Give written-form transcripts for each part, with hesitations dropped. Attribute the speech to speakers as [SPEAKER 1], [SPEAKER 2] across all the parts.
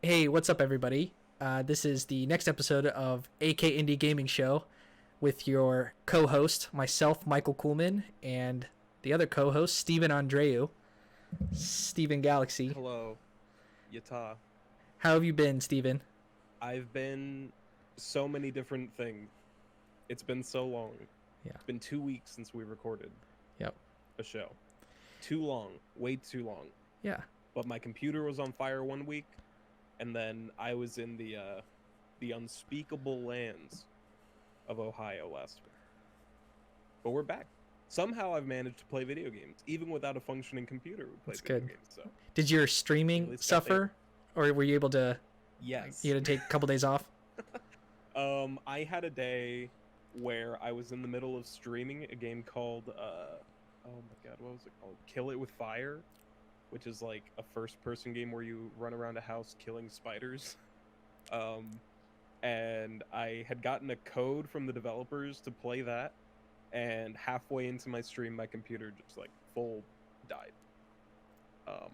[SPEAKER 1] Hey, what's up, everybody? This is the next episode of AK Indie Gaming Show with your co-host, myself, Michael Kuhlman, and the other co-host, Steven Andreu, Steven Galaxy.
[SPEAKER 2] Hello, Yata.
[SPEAKER 1] How have you been, Steven?
[SPEAKER 2] I've been so many different things. It's been so long.
[SPEAKER 1] Yeah.
[SPEAKER 2] It's been 2 weeks since we recorded
[SPEAKER 1] Yep.
[SPEAKER 2] a show. Too long, way too long.
[SPEAKER 1] Yeah.
[SPEAKER 2] But my computer was on fire one week, and then I was in the unspeakable lands of Ohio last week. But we're back. Somehow I've managed to play video games, even without a functioning computer. We play
[SPEAKER 1] That's
[SPEAKER 2] video
[SPEAKER 1] good.
[SPEAKER 2] games. So
[SPEAKER 1] Did your
[SPEAKER 2] at
[SPEAKER 1] streaming
[SPEAKER 2] least got there.
[SPEAKER 1] suffer, or were you able to?
[SPEAKER 2] Yes.
[SPEAKER 1] You had to take a couple days off.
[SPEAKER 2] I had a day where I was in the middle of streaming a game called oh my god, what was it called? Kill It with Fire, which is like a first-person game where you run around a house killing spiders. And I had gotten a code from the developers to play that, and halfway into my stream, my computer just like full died.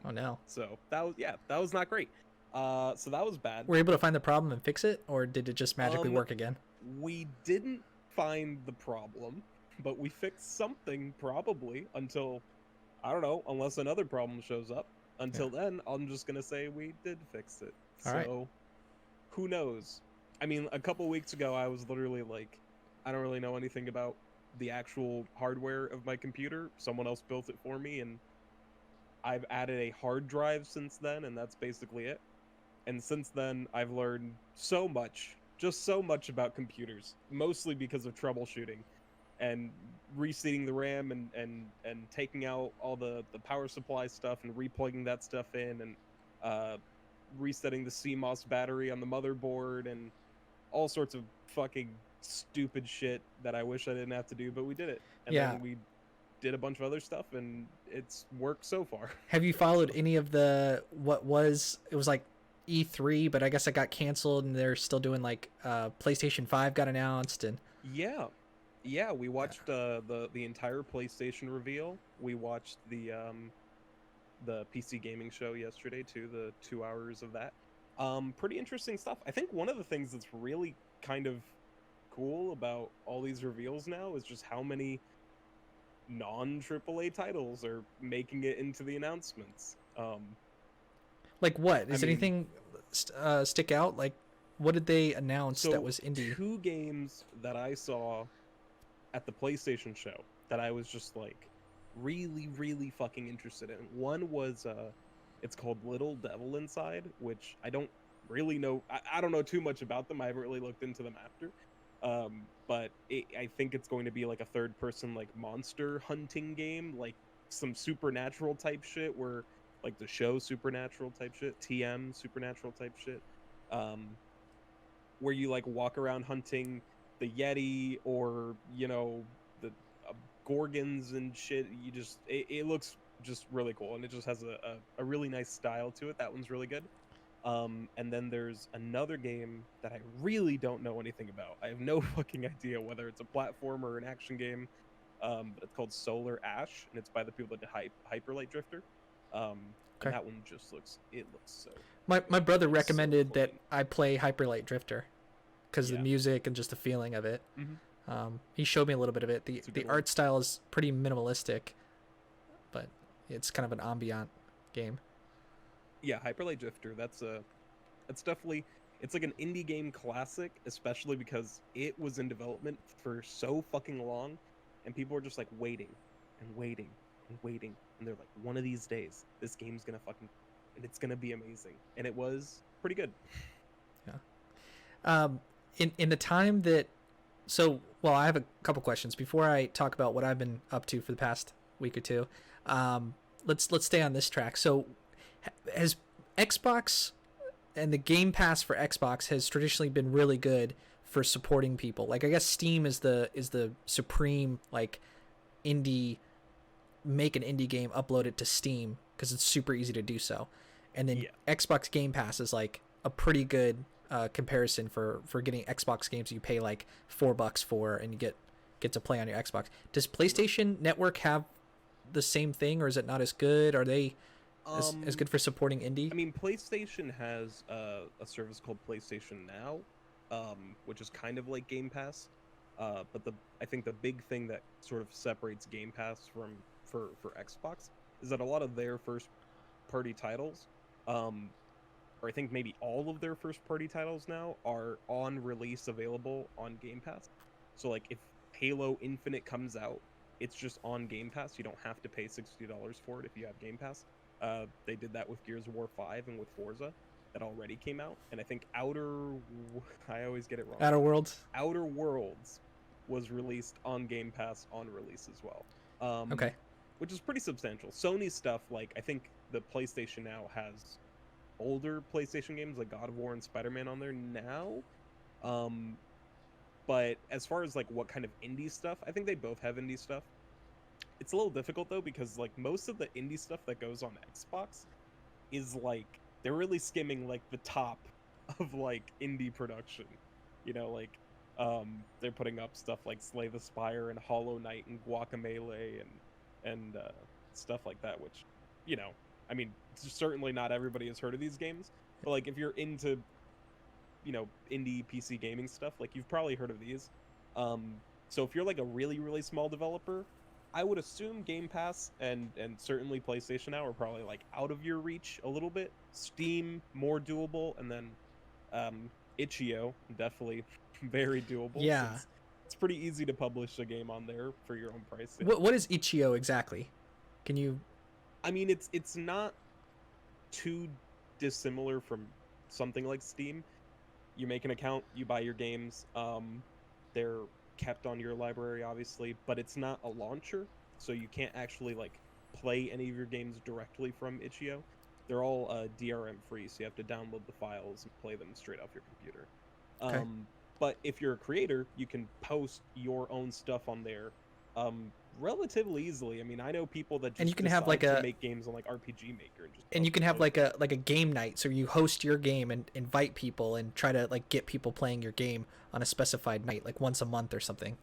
[SPEAKER 1] Oh no.
[SPEAKER 2] So that was not great. So that was bad.
[SPEAKER 1] Were you able to find the problem and fix it, or did it just magically
[SPEAKER 2] Um,
[SPEAKER 1] work again?
[SPEAKER 2] We didn't find the problem, but we fixed something probably until, I don't know, unless another problem shows up. Until then, I'm just gonna say we did fix it.
[SPEAKER 1] All right.
[SPEAKER 2] So, who knows? I mean, a couple weeks ago, I was literally like, I don't really know anything about the actual hardware of my computer. Someone else built it for me, and I've added a hard drive since then, and that's basically it. And since then, I've learned so much, just so much about computers, mostly because of troubleshooting and reseating the RAM and taking out all the power supply stuff and replugging that stuff in, and uh, resetting the CMOS battery on the motherboard and all sorts of fucking stupid shit that I wish I didn't have to do, but we did it. And
[SPEAKER 1] Yeah.
[SPEAKER 2] then we did a bunch of other stuff, and it's worked so far.
[SPEAKER 1] Have you followed any of the it was like E3, but I guess it got canceled and they're still doing like PlayStation 5 got announced and
[SPEAKER 2] Yeah, we watched the entire PlayStation reveal. We watched the PC gaming show yesterday too, the 2 hours of that. Pretty interesting stuff. I think one of the things that's really kind of cool about all these reveals now is just how many non AAA titles are making it into the announcements.
[SPEAKER 1] like what?
[SPEAKER 2] I
[SPEAKER 1] Is
[SPEAKER 2] mean,
[SPEAKER 1] anything stick out? Like what did they announce that
[SPEAKER 2] so
[SPEAKER 1] was indie?
[SPEAKER 2] two games that I saw at the PlayStation show that I was just like really, really fucking interested in. One was it's called Little Devil Inside, which I don't really know. I don't know too much about them. I haven't really looked into them after. But I think it's going to be like a third person like monster hunting game, like some supernatural type shit where like the show supernatural type shit, TM supernatural type shit. Um, where you like walk around hunting the Yeti or the Gorgons and shit. It looks just really cool, and it just has a really nice style to it. That one's really good. And then there's another game that I really don't know anything about. I have no fucking idea whether it's a platform or an action game. But it's called Solar Ash, and it's by the people that did Hyper Light Drifter. Um,
[SPEAKER 1] Okay.
[SPEAKER 2] and that one just looks so
[SPEAKER 1] My brother
[SPEAKER 2] so
[SPEAKER 1] recommended that
[SPEAKER 2] clean.
[SPEAKER 1] I play Hyper Light Drifter because the
[SPEAKER 2] Yeah.
[SPEAKER 1] music and just the feeling of it. He showed me a little bit of it. The
[SPEAKER 2] It's a
[SPEAKER 1] the
[SPEAKER 2] good one.
[SPEAKER 1] art style is pretty minimalistic, but it's kind of an ambient game.
[SPEAKER 2] Yeah, Hyper Light Drifter. That's definitely, it's like an indie game classic, especially because it was in development for so fucking long, and people were just like waiting and waiting and waiting, and they're like, one of these days, this game's gonna fucking, and it's gonna be amazing, and it was pretty good.
[SPEAKER 1] In the time that I have a couple questions before I talk about what I've been up to for the past week or two. Let's stay on this track. So has Xbox and the Game Pass for Xbox has traditionally been really good for supporting people. Like I guess Steam is the supreme like indie, make an indie game, upload it to Steam because it's super easy to do so. And then
[SPEAKER 2] Yeah.
[SPEAKER 1] Xbox Game Pass is like a pretty good comparison for getting Xbox games you pay like $4 for and you get to play on your Xbox. Does PlayStation Network have the same thing, or is it not as good? Are they as good for supporting indie?
[SPEAKER 2] I mean, PlayStation has a service called PlayStation Now, which is kind of like Game Pass. But I think the big thing that sort of separates Game Pass from for Xbox is that a lot of their first party titles, or I think maybe all of their first party titles now are on release available on Game Pass. So like if Halo Infinite comes out, it's just on Game Pass. You don't have to pay $60 for it if you have Game Pass. They did that with Gears of War 5 and with Forza that already came out. And I think I always get it wrong.
[SPEAKER 1] Outer Worlds?
[SPEAKER 2] Outer Worlds was released on Game Pass on release as well.
[SPEAKER 1] Okay.
[SPEAKER 2] Which is pretty substantial. Sony stuff, like I think the PlayStation Now has older PlayStation games like God of War and Spider-Man on there now. But as far as like what kind of indie stuff, I think they both have indie stuff. It's a little difficult though because like most of the indie stuff that goes on Xbox is like they're really skimming like the top of like indie production. You know, like they're putting up stuff like Slay the Spire and Hollow Knight and Guacamelee and stuff like that, which, you know, I mean, certainly not everybody has heard of these games, but like if you're into, you know, indie PC gaming stuff, like you've probably heard of these. So if you're like a really, really small developer, I would assume Game Pass and certainly PlayStation Now are probably like out of your reach a little bit. Steam, more doable, and then Itch.io, definitely very doable.
[SPEAKER 1] Yeah.
[SPEAKER 2] It's pretty easy to publish a game on there for your own price.
[SPEAKER 1] What is Itch.io exactly? Can you...
[SPEAKER 2] I mean, it's not too dissimilar from something like Steam. You make an account, you buy your games. They're kept on your library, obviously, but it's not a launcher, so you can't actually like play any of your games directly from Itch.io. They're all DRM free, so you have to download the files and play them straight off your computer.
[SPEAKER 1] Okay.
[SPEAKER 2] But if you're a creator, you can post your own stuff on there relatively easily. I mean, I know people that just
[SPEAKER 1] and you can have like
[SPEAKER 2] to make games on like RPG Maker and just
[SPEAKER 1] and you can have like a game night, so you host your game and invite people and try to like get people playing your game on a specified night, like once a month or something.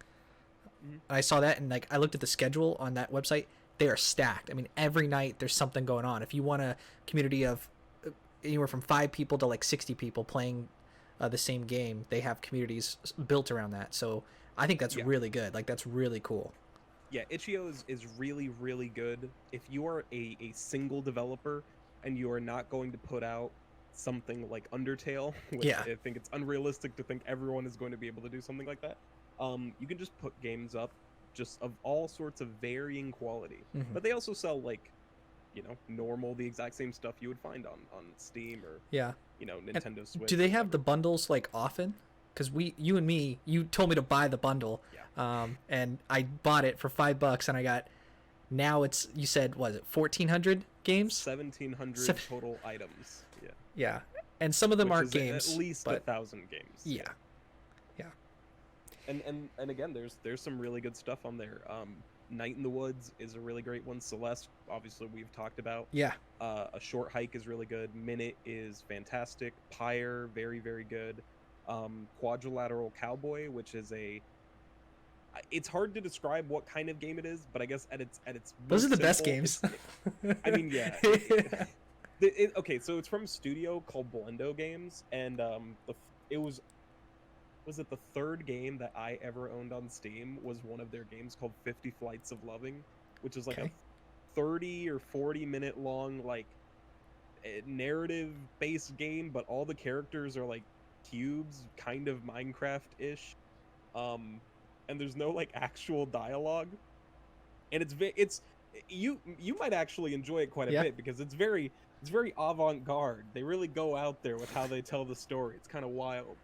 [SPEAKER 2] Mm-hmm.
[SPEAKER 1] And I saw that, and like I looked at the schedule on that website. They are stacked. I mean, every night there's something going on. If you want a community of anywhere from 5 people to like 60 people playing the same game, they have communities built around that. So I think that's really good. Like that's really cool.
[SPEAKER 2] Yeah, Itch.io is really, really good. If you are a single developer and you are not going to put out something like Undertale, which I think it's unrealistic to think everyone is going to be able to do something like that, you can just put games up just of all sorts of varying quality.
[SPEAKER 1] Mm-hmm.
[SPEAKER 2] But they also sell like, you know, the exact same stuff you would find on Steam or, you know, Nintendo Switch.
[SPEAKER 1] Do they have the bundles like often? Because you told me to buy the bundle, and I bought it for $5, and I got, now it's, you said, was it 1,400 games?
[SPEAKER 2] 1,700 total items. Yeah.
[SPEAKER 1] Yeah, and some of them
[SPEAKER 2] Which
[SPEAKER 1] aren't
[SPEAKER 2] is
[SPEAKER 1] games.
[SPEAKER 2] At least 1,000 games.
[SPEAKER 1] Yeah.
[SPEAKER 2] And again, there's some really good stuff on there. Night in the Woods is a really great one. Celeste, obviously, we've talked about.
[SPEAKER 1] Yeah.
[SPEAKER 2] A Short Hike is really good. Minute is fantastic. Pyre, very, very good. Quadrilateral Cowboy, which is it's hard to describe what kind of game it is, but I guess at its
[SPEAKER 1] those are the
[SPEAKER 2] simple,
[SPEAKER 1] best games.
[SPEAKER 2] I mean, yeah. Okay, so it's from a studio called Blendo Games, and it was it the third game that I ever owned on Steam was one of their games called 50 Flights of Loving, which is like a 30 or 40 minute long like narrative based game, but all the characters are like cubes, kind of Minecraft-ish, and there's no like actual dialogue, and it's you might actually enjoy it quite a bit because it's very avant-garde. They really go out there with how they tell the story. It's kind of wild.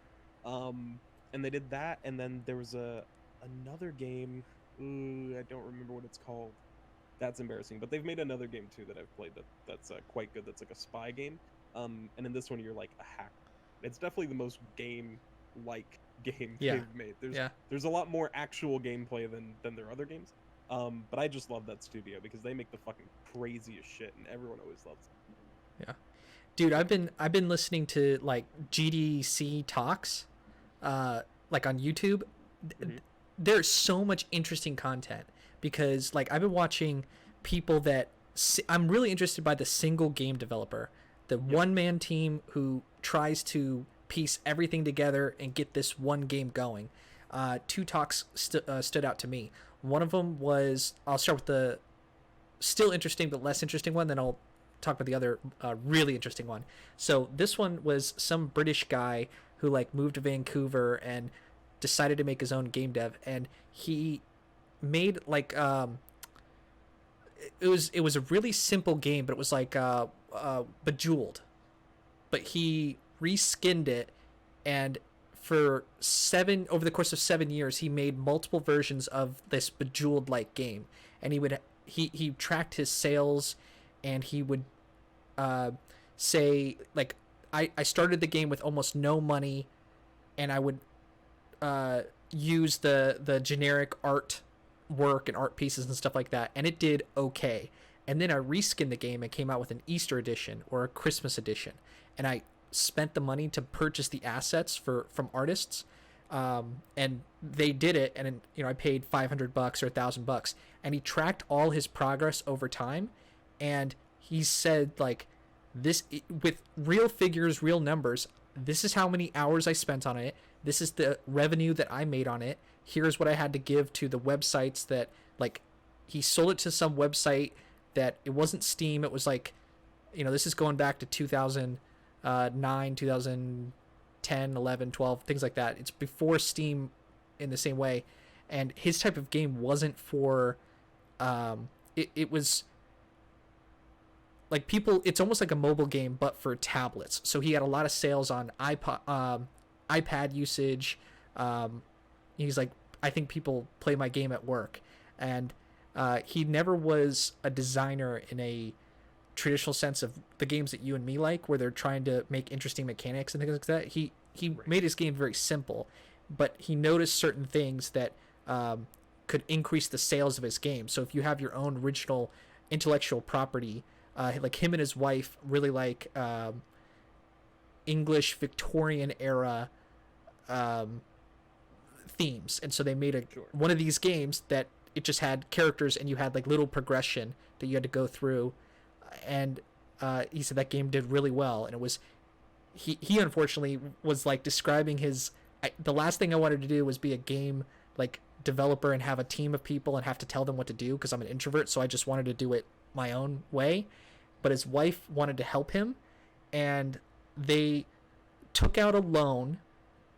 [SPEAKER 2] And they did that, and then there was another game. I don't remember what it's called. That's embarrassing. But they've made another game too that I've played that's quite good. That's like a spy game. And in this one you're like a hacker. It's definitely the most game-like game they've made. There's a lot more actual gameplay than their other games. But I just love that studio because they make the fucking craziest shit, and everyone always loves it.
[SPEAKER 1] Yeah, dude, I've been listening to like GDC talks, like on YouTube. Mm-hmm. There's so much interesting content because like I've been watching people that I'm really interested by the single game developer, the one man team who tries to piece everything together and get this one game going. Two talks stood out to me. One of them was, I'll start with the still interesting but less interesting one, then I'll talk about the other really interesting one. So this one was some British guy who like moved to Vancouver and decided to make his own game dev, and he made like it was a really simple game, but it was like Bejeweled, but he reskinned it, and for over the course of 7 years he made multiple versions of this Bejeweled like game, and he tracked his sales, and he would say like I started the game with almost no money, and I would use the generic art work and art pieces and stuff like that, and it did okay. And then I reskinned the game and came out with an Easter edition or a Christmas edition, and I spent the money to purchase the assets from artists, and they did it, and I paid $500 or $1,000, and he tracked all his progress over time, and he said like this with real figures, real numbers. This is how many hours I spent on it. This is the revenue that I made on it. Here's what I had to give to the websites that, like, he sold it to some website that it wasn't Steam. It was like, this is going back to 2009, 2010, 11, 12, things like that. It's before Steam in the same way. And his type of game wasn't for, it was like it's almost like a mobile game, but for tablets. So he had a lot of sales on iPad usage. He's like, I think people play my game at work. And he never was a designer in a traditional sense of the games that you and me like, where they're trying to make interesting mechanics and things like that. He made his game very simple, but he noticed certain things that could increase the sales of his game. So if you have your own original intellectual property, like him and his wife really like English Victorian era themes, and so they made one of these games that it just had characters, and you had like little progression that you had to go through, and he said that game did really well. And it was he unfortunately was like describing the last thing I wanted to do was be a game like developer and have a team of people and have to tell them what to do, because I'm an introvert, so I just wanted to do it my own way. But his wife wanted to help him, and they took out a loan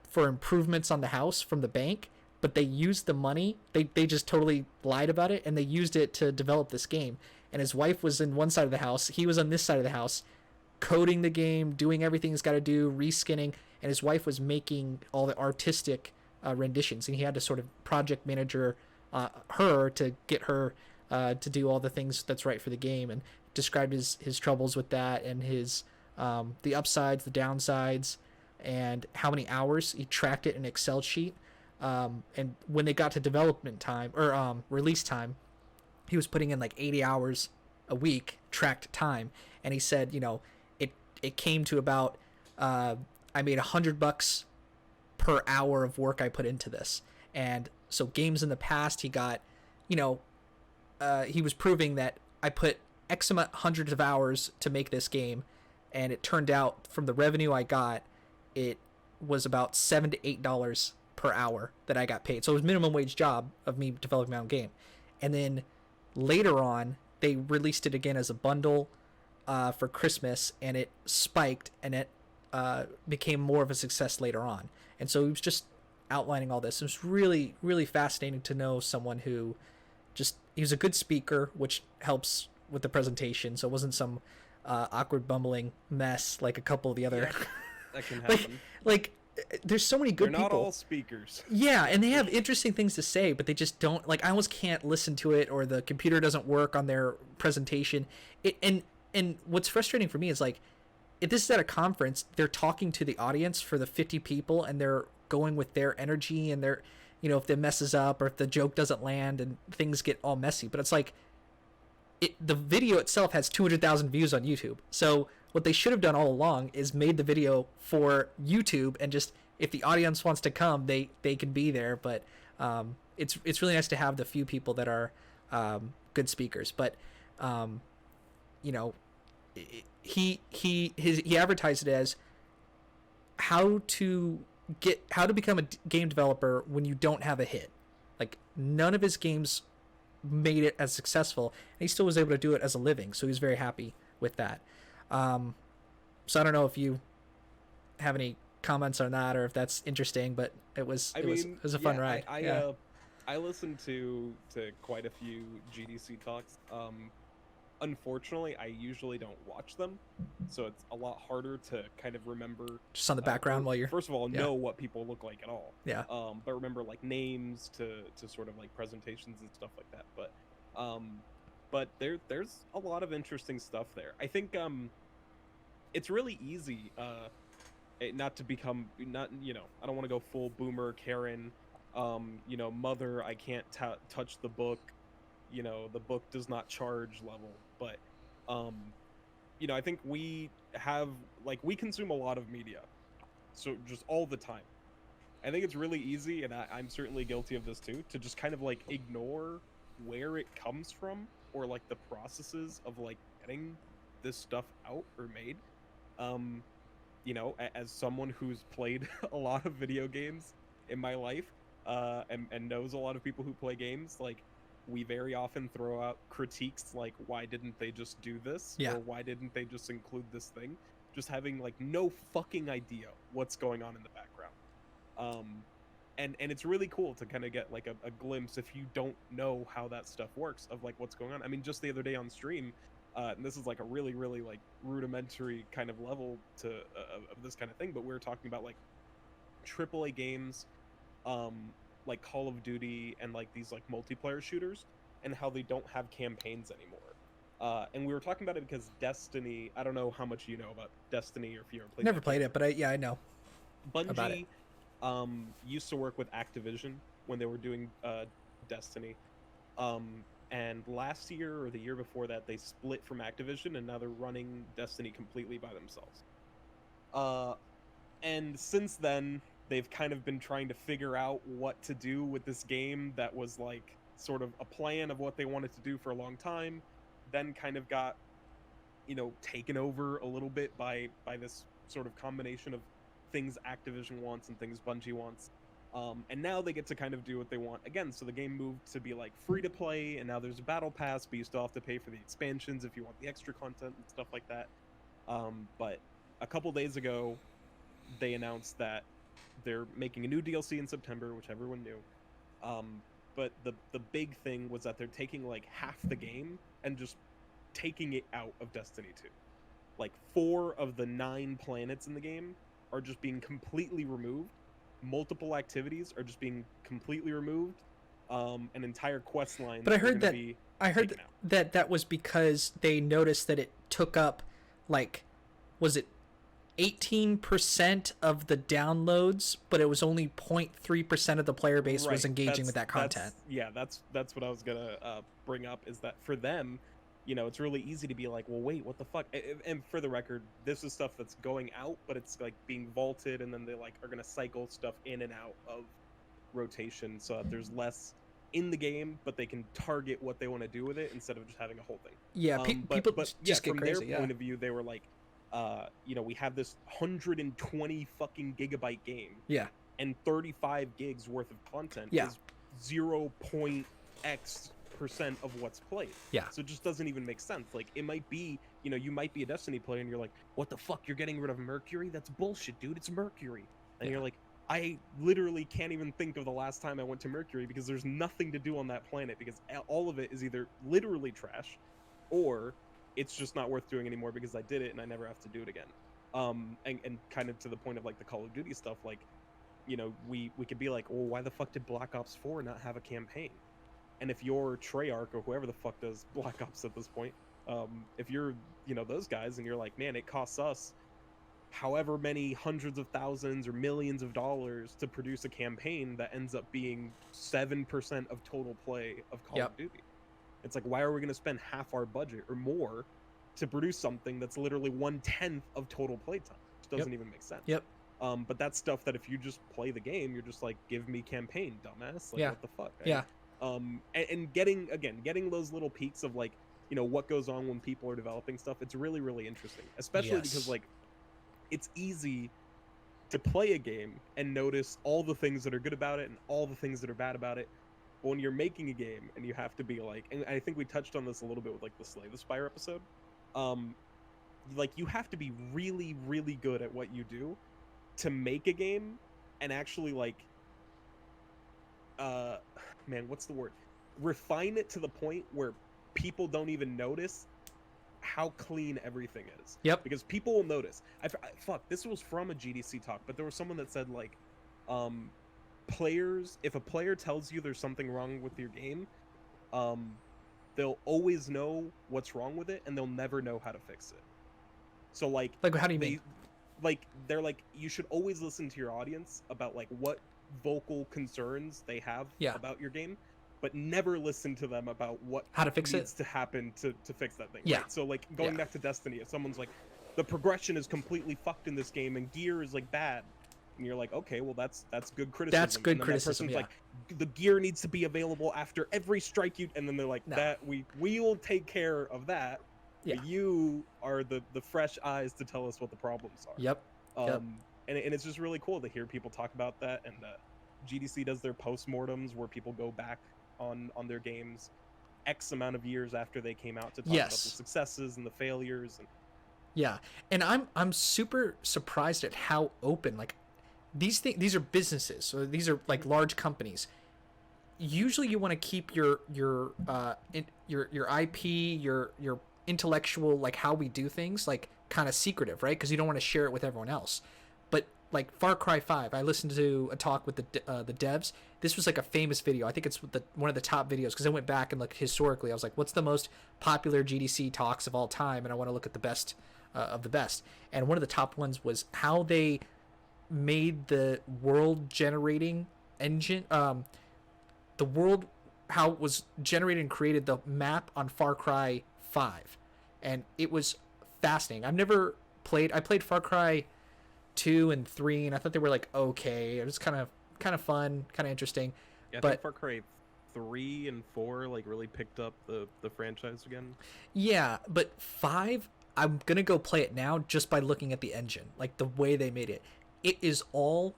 [SPEAKER 1] for improvements on the house from the bank, but they used the money. They just totally lied about it, and they used it to develop this game. And his wife was in one side of the house, he was on this side of the house, coding the game, doing everything he's got to do, reskinning, and his wife was making all the artistic renditions, and he had to sort of project manager her to get her to do all the things that's right for the game, and described his troubles with that, and his the upsides, the downsides, and how many hours he tracked it in an Excel sheet. And when they got to development time or release time, he was putting in like 80 hours a week tracked time, and he said, it came to about I made $100 per hour of work I put into this. And so games in the past, he got, he was proving that I put X amount hundreds of hours to make this game, and it turned out from the revenue I got, it was about $7 to $8 per hour that I got paid. So it was minimum wage job of me developing my own game. And then later on, they released it again as a bundle for Christmas, and it spiked, and it became more of a success later on. And so he was just outlining all this. It was really, really fascinating to know someone who he was a good speaker, which helps with the presentation. So it wasn't some awkward bumbling mess like a couple of the other.
[SPEAKER 2] Yeah, that can happen.
[SPEAKER 1] like there's so many good
[SPEAKER 2] They're not
[SPEAKER 1] people.
[SPEAKER 2] all speakers.
[SPEAKER 1] Yeah, and they have interesting things to say, but they just don't, like, I almost can't listen to it, or the computer doesn't work on their presentation. And what's frustrating for me is, like, if this is at a conference, they're talking to the audience for the 50 people, and they're going with their energy, and they're, if it messes up or if the joke doesn't land and things get all messy. But it's like, the video itself has 200,000 views on YouTube. So what they should have done all along is made the video for YouTube, and just, if the audience wants to come, they can be there. But it's really nice to have the few people that are good speakers. But you know, he advertised it as how to become a game developer when you don't have a hit. Like none of his games made it as successful, and he still was able to do it as a living. So he was very happy with that. So I don't know if you have any comments on that or if that's interesting, but it was a fun ride.
[SPEAKER 2] I listened to quite a few GDC talks. Unfortunately, I usually don't watch them, so it's a lot harder to kind of remember
[SPEAKER 1] just on the background while you're
[SPEAKER 2] first of all know what people look like at all.
[SPEAKER 1] Yeah.
[SPEAKER 2] But remember like names to sort of like presentations and stuff like that. But there's a lot of interesting stuff there. I think it's really easy not to become I don't want to go full boomer Karen, mother I can't touch the book, the book does not charge level, but I think we have we consume a lot of media, so just all the time. I think it's really easy, and I'm certainly guilty of this too, to just kind of ignore where it comes from or the processes of getting this stuff out or made. As someone who's played a lot of video games in my life, and knows a lot of people who play games, we very often throw out critiques like, why didn't they just do this?
[SPEAKER 1] Yeah.
[SPEAKER 2] Or why didn't they just include this thing? Just having no fucking idea what's going on in the background. And it's really cool to kind of get a glimpse, if you don't know how that stuff works, of what's going on. I mean, just the other day on stream, and this is a really, really rudimentary kind of level to of this kind of thing, but we were talking about AAA games, like Call of Duty and these multiplayer shooters, and how they don't have campaigns anymore. And we were talking about it because Destiny, I don't know how much you know about Destiny or if you ever played.
[SPEAKER 1] Never played it, but I know.
[SPEAKER 2] Bungie used to work with Activision when they were doing Destiny. And last year or the year before that, they split from Activision, and now they're running Destiny completely by themselves. And since then, they've kind of been trying to figure out what to do with this game that was sort of a plan of what they wanted to do for a long time, then kind of got taken over a little bit by this sort of combination of things Activision wants and things Bungie wants. And now they get to kind of do what they want again. So the game moved to be free to play, and now there's a battle pass, but you still have to pay for the expansions if you want the extra content and stuff like that. But a couple days ago, they announced that they're making a new DLC in September, which everyone knew. But the big thing was that they're taking half the game and just taking it out of Destiny 2. 4 of the 9 planets in the game are just being completely removed. Multiple activities are just being completely removed. An entire quest line.
[SPEAKER 1] But I heard that was because they noticed that it took up was it 18% of the downloads, but it was only 0.3% of the player base was engaging with that content.
[SPEAKER 2] That's what I was gonna bring up, is that for them, it's really easy to be well, wait, what the fuck? And for the record, this is stuff that's going out, but it's being vaulted, and then they are gonna cycle stuff in and out of rotation so that there's less in the game, but they can target what they want to do with it instead of just having a whole thing.
[SPEAKER 1] Yeah, people just get
[SPEAKER 2] from
[SPEAKER 1] crazy.
[SPEAKER 2] Their point of view, they were we have this 120 fucking gigabyte game.
[SPEAKER 1] Yeah.
[SPEAKER 2] And 35 gigs worth of content is 0.x% of what's played.
[SPEAKER 1] Yeah.
[SPEAKER 2] So it just doesn't even make sense. It might be, you might be a Destiny player and you're what the fuck? You're getting rid of Mercury? That's bullshit, dude. It's Mercury. And you're I literally can't even think of the last time I went to Mercury, because there's nothing to do on that planet, because all of it is either literally trash or it's just not worth doing anymore because I did it and I never have to do it again. And kind of to the point of the Call of Duty stuff, we could be well, why the fuck did Black Ops 4 not have a campaign? And if you're Treyarch or whoever the fuck does Black Ops at this point, if you're those guys and you're man, it costs us however many hundreds of thousands or millions of dollars to produce a campaign that ends up being 7% of total play of Call of Duty. It's why are we going to spend half our budget or more to produce something that's literally 1/10 of total playtime? It doesn't even make sense. But that's stuff that if you just play the game, you're just give me campaign, dumbass. What the fuck? Right?
[SPEAKER 1] Yeah.
[SPEAKER 2] And getting those little peaks of what goes on when people are developing stuff. It's really, really interesting, especially because
[SPEAKER 1] Yes.
[SPEAKER 2] it's easy to play a game and notice all the things that are good about it and all the things that are bad about it. But when you're making a game and you have to be like, and I think we touched on this a little bit with like the Slay the Spire episode, you have to be really, really good at what you do to make a game and actually man, what's the word? Refine it to the point where people don't even notice how clean everything is.
[SPEAKER 1] Yep.
[SPEAKER 2] Because people will notice. Fuck, this was from a GDC talk, but there was someone that said players, if a player tells you there's something wrong with your game, they'll always know what's wrong with it, and they'll never know how to fix it. So
[SPEAKER 1] how do you mean?
[SPEAKER 2] They're like, you should always listen to your audience about what vocal concerns they have about your game, but never listen to them about
[SPEAKER 1] how to fix
[SPEAKER 2] needs
[SPEAKER 1] it
[SPEAKER 2] to happen to fix that thing.
[SPEAKER 1] Yeah.
[SPEAKER 2] Right? So going back to Destiny, if someone's like, the progression is completely fucked in this game and gear is bad, and you're like, okay, well that's good criticism.
[SPEAKER 1] That's good
[SPEAKER 2] and then
[SPEAKER 1] criticism.
[SPEAKER 2] That person's like, the gear needs to be available after every strike you, and then they're like,
[SPEAKER 1] No.
[SPEAKER 2] that we will take care of that.
[SPEAKER 1] Yeah.
[SPEAKER 2] But you are the fresh eyes to tell us what the problems are.
[SPEAKER 1] Yep.
[SPEAKER 2] And it's just really cool to hear people talk about that. And GDC does their postmortems where people go back on their games X amount of years after they came out to talk about the successes and the failures.
[SPEAKER 1] And I'm super surprised at how open these are businesses, so these are large companies. Usually you want to keep your IP, your intellectual, how we do things, kind of secretive, right? Because you don't want to share it with everyone else. But Far Cry 5, I listened to a talk with the devs. This was a famous video. I think it's one of the top videos, because I went back and historically, I was like, what's the most popular GDC talks of all time? And I want to look at the best of the best. And one of the top ones was how they made the world generating engine, the world, how it was generated and created the map on Far Cry 5. And it was fascinating. I played Far Cry 2 and 3, and I thought they were okay. It was kind of fun, kind of interesting.
[SPEAKER 2] Yeah, I
[SPEAKER 1] but
[SPEAKER 2] think Far Cry 3 and 4 really picked up the franchise again.
[SPEAKER 1] Yeah, but 5, I'm gonna go play it now just by looking at the engine, the way they made it. It is all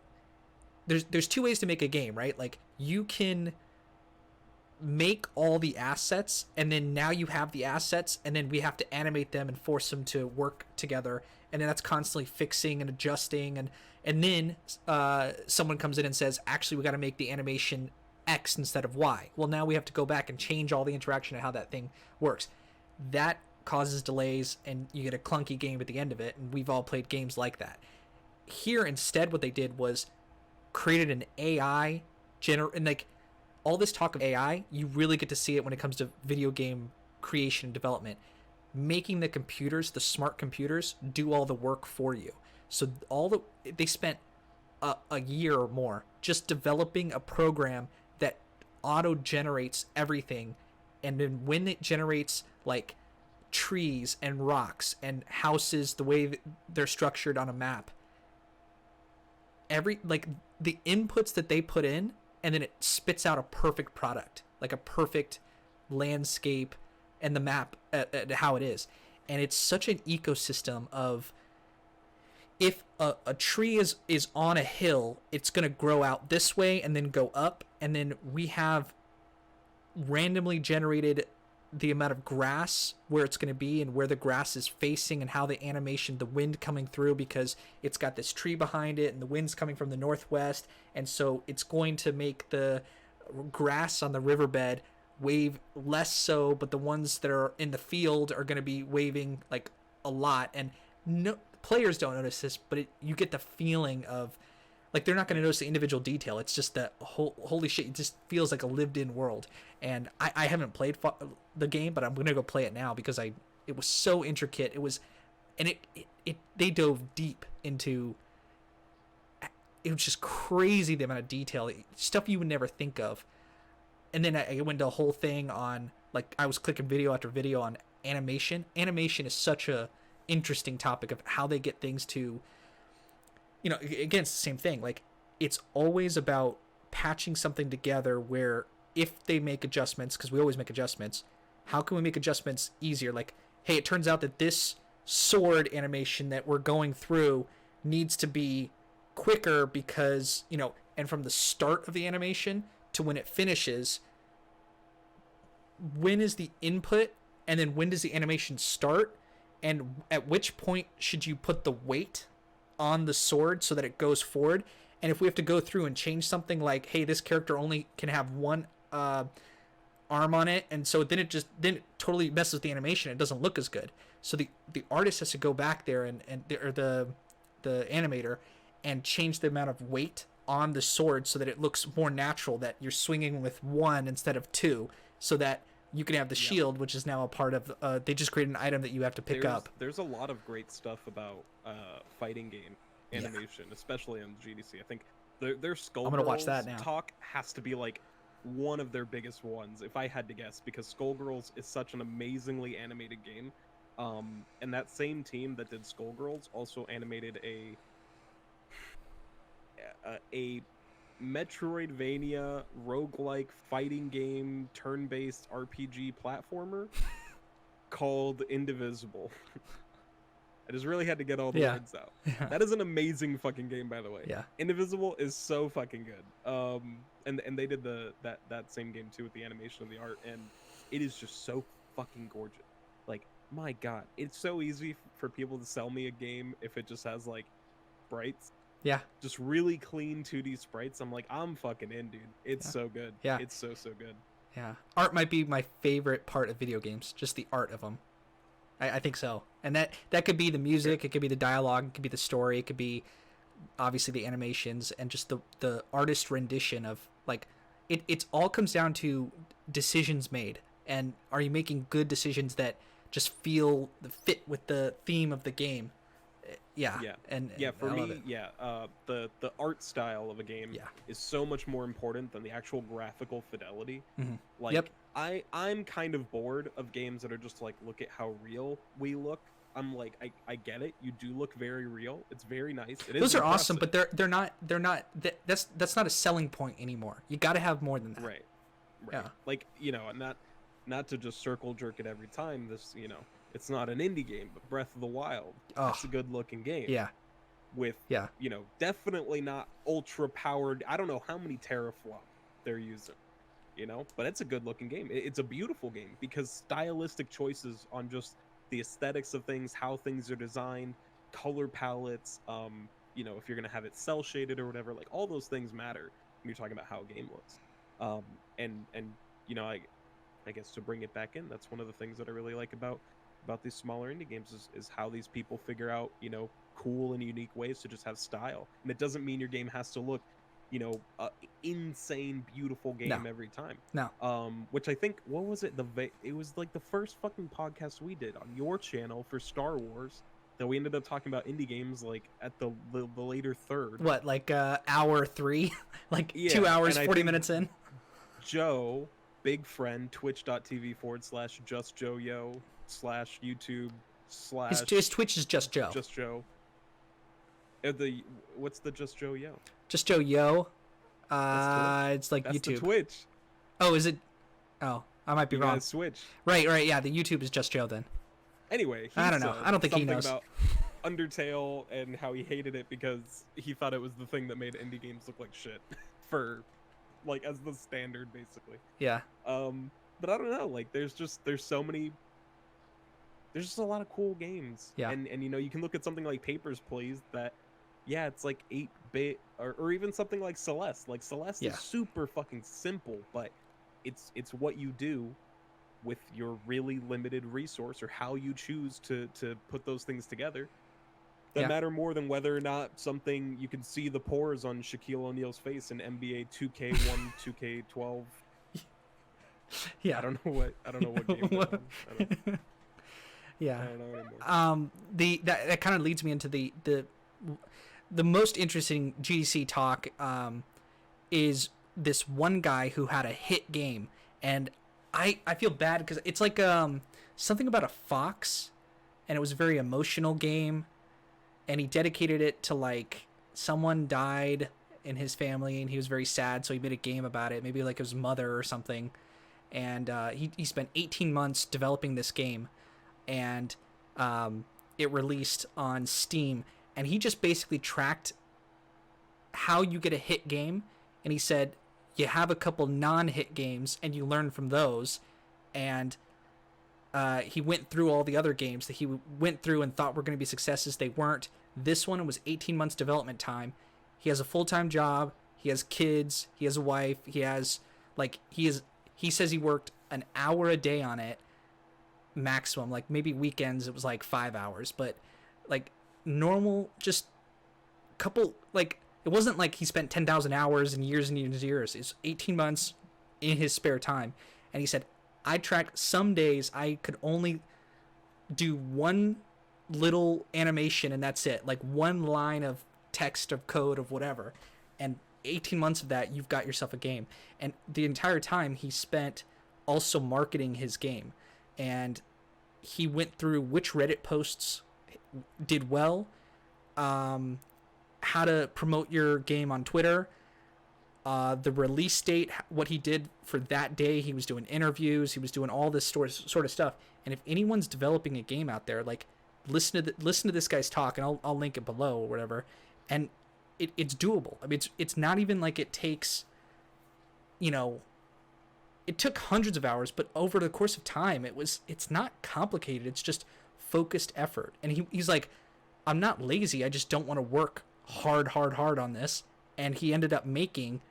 [SPEAKER 1] there's two ways to make a game, right? You can make all the assets, and then now you have the assets, and then we have to animate them and force them to work together, and then that's constantly fixing and adjusting, and then someone comes in and says, actually we got to make the animation X instead of Y. Well, now we have to go back and change all the interaction and how that thing works. That causes delays, and you get a clunky game at the end of it, and we've all played games like that. Here, instead, what they did was created an AI and all this talk of AI, you really get to see it when it comes to video game creation and development, making the computers, the smart computers, do all the work for you. So they spent a year or more just developing a program that auto generates everything, and then when it generates trees and rocks and houses, the way that they're structured on a map, the inputs that they put in, and then it spits out a perfect product, a perfect landscape and the map at how it is. And it's such an ecosystem of, if a tree is on a hill, it's going to grow out this way and then go up, and then we have randomly generated the amount of grass where it's going to be and where the grass is facing, and how the animation, the wind coming through, because it's got this tree behind it and the wind's coming from the northwest, and so it's going to make the grass on the riverbed wave less so, but the ones that are in the field are going to be waving a lot. And no players don't notice this, but you get the feeling of they're not going to notice the individual detail. It's just that holy shit, it just feels like a lived-in world. And I haven't played the game, but I'm going to go play it now because it was so intricate. It was, and they dove deep into. It was just crazy the amount of detail, stuff you would never think of. And then I went to a whole thing on I was clicking video after video on animation. Animation is such a interesting topic of how they get things to. Again, it's the same thing. It's always about patching something together where if they make adjustments, because we always make adjustments, how can we make adjustments easier? Like, hey, it turns out that this sword animation that we're going through needs to be quicker because, and from the start of the animation to when it finishes, when is the input and then when does the animation start, and at which point should you put the weight on the sword so that it goes forward. And if we have to go through and change something like, hey, this character only can have one arm on it, and so then it totally messes with the animation. It doesn't look as good. So the artist has to go back there or the animator and change the amount of weight on the sword so that it looks more natural, that you're swinging with one instead of two, so that you can have the shield, which is now a part of. They just created an item that you have to pick up.
[SPEAKER 2] There's a lot of great stuff about fighting game animation, especially on GDC. I think their Skullgirls
[SPEAKER 1] I'm gonna watch that now.
[SPEAKER 2] talk has to be like one of their biggest ones, if I had to guess, because Skullgirls is such an amazingly animated game. And that same team that did Skullgirls also animated a Metroidvania roguelike fighting game turn-based RPG platformer called Indivisible. I just really had to get all the words out.
[SPEAKER 1] Yeah.
[SPEAKER 2] That is an amazing fucking game, by the way.
[SPEAKER 1] Yeah.
[SPEAKER 2] Indivisible is so fucking good. And they did that same game too with the animation and the art, and it is just so fucking gorgeous. Like, my god, it's so easy for people to sell me a game if it just has like sprites.
[SPEAKER 1] Yeah.
[SPEAKER 2] Just really clean 2D sprites. I'm like, I'm fucking in, dude. It's so good.
[SPEAKER 1] Yeah.
[SPEAKER 2] It's so good.
[SPEAKER 1] Yeah. Art might be my favorite part of video games, just the art of them. I think so. And that could be the music, it could be the dialogue, it could be the story, it could be obviously the animations, and just the artist rendition of, like, it all comes down to decisions made. And are you making good decisions that just fit with the theme of the game? Yeah. And
[SPEAKER 2] for me, the art style of a game is so much more important than the actual graphical fidelity.
[SPEAKER 1] Mm-hmm.
[SPEAKER 2] Like, I'm kind of bored of games that are just like, look at how real we look. I'm like, I get it. You do look very real. It's very nice.
[SPEAKER 1] Those are awesome, but they're not. That's not a selling point anymore. You got to have more than that.
[SPEAKER 2] Right.
[SPEAKER 1] Yeah.
[SPEAKER 2] Like, not to just circle jerk it every time. This, it's not an indie game, but Breath of the Wild. It's a good looking game.
[SPEAKER 1] Yeah.
[SPEAKER 2] With, definitely not ultra powered. I don't know how many teraflop they're using, but it's a good looking game. It's a beautiful game because stylistic choices on just the aesthetics of things, how things are designed, color palettes, if you're going to have it cell shaded or whatever, like all those things matter when you're talking about how a game looks. I guess to bring it back in, that's one of the things that I really like about these smaller indie games is how these people figure out, cool and unique ways to just have style. And it doesn't mean your game has to look, insane, beautiful game every time.
[SPEAKER 1] No.
[SPEAKER 2] Which I think, what was it? It was like the first fucking podcast we did on your channel for Star Wars that we ended up talking about indie games like at the later third.
[SPEAKER 1] What, like hour 3? Like 2 hours, 40 minutes in?
[SPEAKER 2] Joe, big friend, twitch.tv/justjoeyo /YouTube /
[SPEAKER 1] his Twitch is Just Joe.
[SPEAKER 2] Just Joe. What's the Just Joe Yo?
[SPEAKER 1] Just Joe Yo. It's like
[SPEAKER 2] That's
[SPEAKER 1] YouTube.
[SPEAKER 2] The Twitch.
[SPEAKER 1] Oh, is it? Oh, I might be wrong.
[SPEAKER 2] Switch.
[SPEAKER 1] Right. Yeah, the YouTube is Just Joe then.
[SPEAKER 2] Anyway,
[SPEAKER 1] I don't know. I don't think he knows
[SPEAKER 2] about Undertale and how he hated it because he thought it was the thing that made indie games look like shit for, like, as the standard basically.
[SPEAKER 1] Yeah.
[SPEAKER 2] But I don't know. Like, there's so many. There's just a lot of cool games.
[SPEAKER 1] Yeah.
[SPEAKER 2] And you can look at something like Papers, Please that. Yeah, it's like 8-bit, or even something like Celeste. Like, Celeste is super fucking simple, but it's what you do with your really limited resource, or how you choose to put those things together, that matter more than whether or not something you can see the pores on Shaquille O'Neal's face in NBA 2K1, 2K12.
[SPEAKER 1] Yeah.
[SPEAKER 2] I don't know what game that was.
[SPEAKER 1] Yeah.
[SPEAKER 2] I don't know anymore.
[SPEAKER 1] That kind of leads me into the most interesting GDC talk is this one guy who had a hit game, and I feel bad because it's like something about a fox, and it was a very emotional game, and he dedicated it to, like, someone died in his family and he was very sad, so he made a game about it, maybe like his mother or something, and he spent 18 months developing this game, and it released on Steam, and he just basically tracked how you get a hit game, and he said you have a couple non-hit games and you learn from those, and he went through all the other games that he went through and thought were going to be successes. They weren't. This one was 18 months development time. He has a full-time job. He has kids. He has a wife. He has he says he worked an hour a day on it maximum. Like maybe weekends it was like 5 hours, but like normal, just couple, like it wasn't like he spent 10,000 hours and years and years and years. It's 18 months in his spare time. And he said, I tracked some days I could only do one little animation and that's it. Like one line of text of code of whatever. And 18 months of that, you've got yourself a game. And the entire time he spent also marketing his game. And he went through which Reddit posts did well, how to promote your game on Twitter, the release date, what he did for that day. He was doing interviews, he was doing all this sort of stuff. And if anyone's developing a game out there, like listen to this guy's talk, and I'll link it below or whatever. And it's doable. I mean, it's not even like it takes, it took hundreds of hours, but over the course of time, it's not complicated. It's just focused effort. And he's like, I'm not lazy. I just don't want to work hard on this. And he ended up making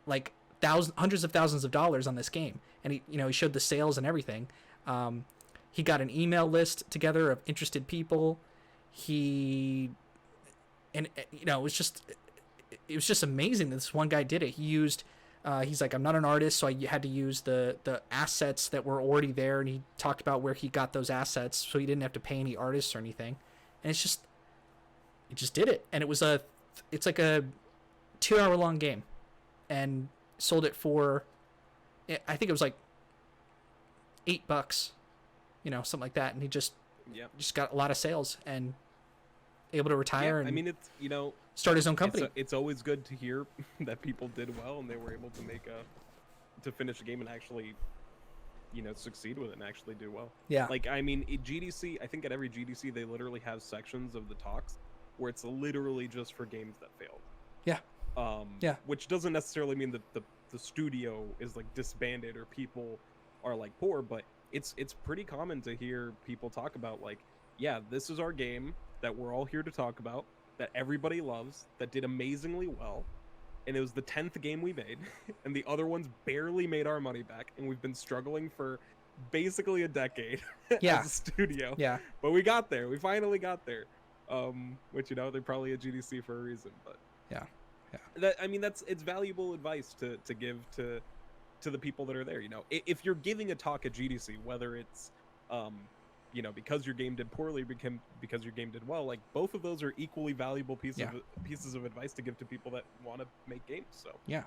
[SPEAKER 1] like hundreds of thousands of dollars on this game. And he showed the sales and everything. He got an email list together of interested people. It was just amazing that this one guy did it. He used, he's like, I'm not an artist, so I had to use the assets that were already there. And he talked about where he got those assets, so he didn't have to pay any artists or anything. And he just did it. And it's like a 2-hour long game, and sold it for, I think it was like $8, something like that. And he just got a lot of sales and able to retire.
[SPEAKER 2] Yeah,
[SPEAKER 1] and
[SPEAKER 2] I mean, it's,
[SPEAKER 1] start his own company.
[SPEAKER 2] It's always good to hear that people did well and they were able to finish a game and actually, succeed with it and actually do well.
[SPEAKER 1] Yeah.
[SPEAKER 2] Like, I mean, at GDC, I think at every GDC, they literally have sections of the talks where it's literally just for games that failed.
[SPEAKER 1] Yeah. Yeah.
[SPEAKER 2] Which doesn't necessarily mean that the studio is like disbanded or people are like poor, but it's pretty common to hear people talk about like, yeah, this is our game that we're all here to talk about, that everybody loves, that did amazingly well, and it was the 10th game we made, and the other ones barely made our money back, and we've been struggling for basically a decade as a studio.
[SPEAKER 1] Yeah.
[SPEAKER 2] But we got there. We finally got there. Which, they're probably at GDC for a reason, but
[SPEAKER 1] yeah.
[SPEAKER 2] It's valuable advice to give to the people that are there. If you're giving a talk at GDC, whether it's because your game did poorly, because your game did well, like both of those are equally valuable pieces of advice to give to people that want to make games. So
[SPEAKER 1] yeah.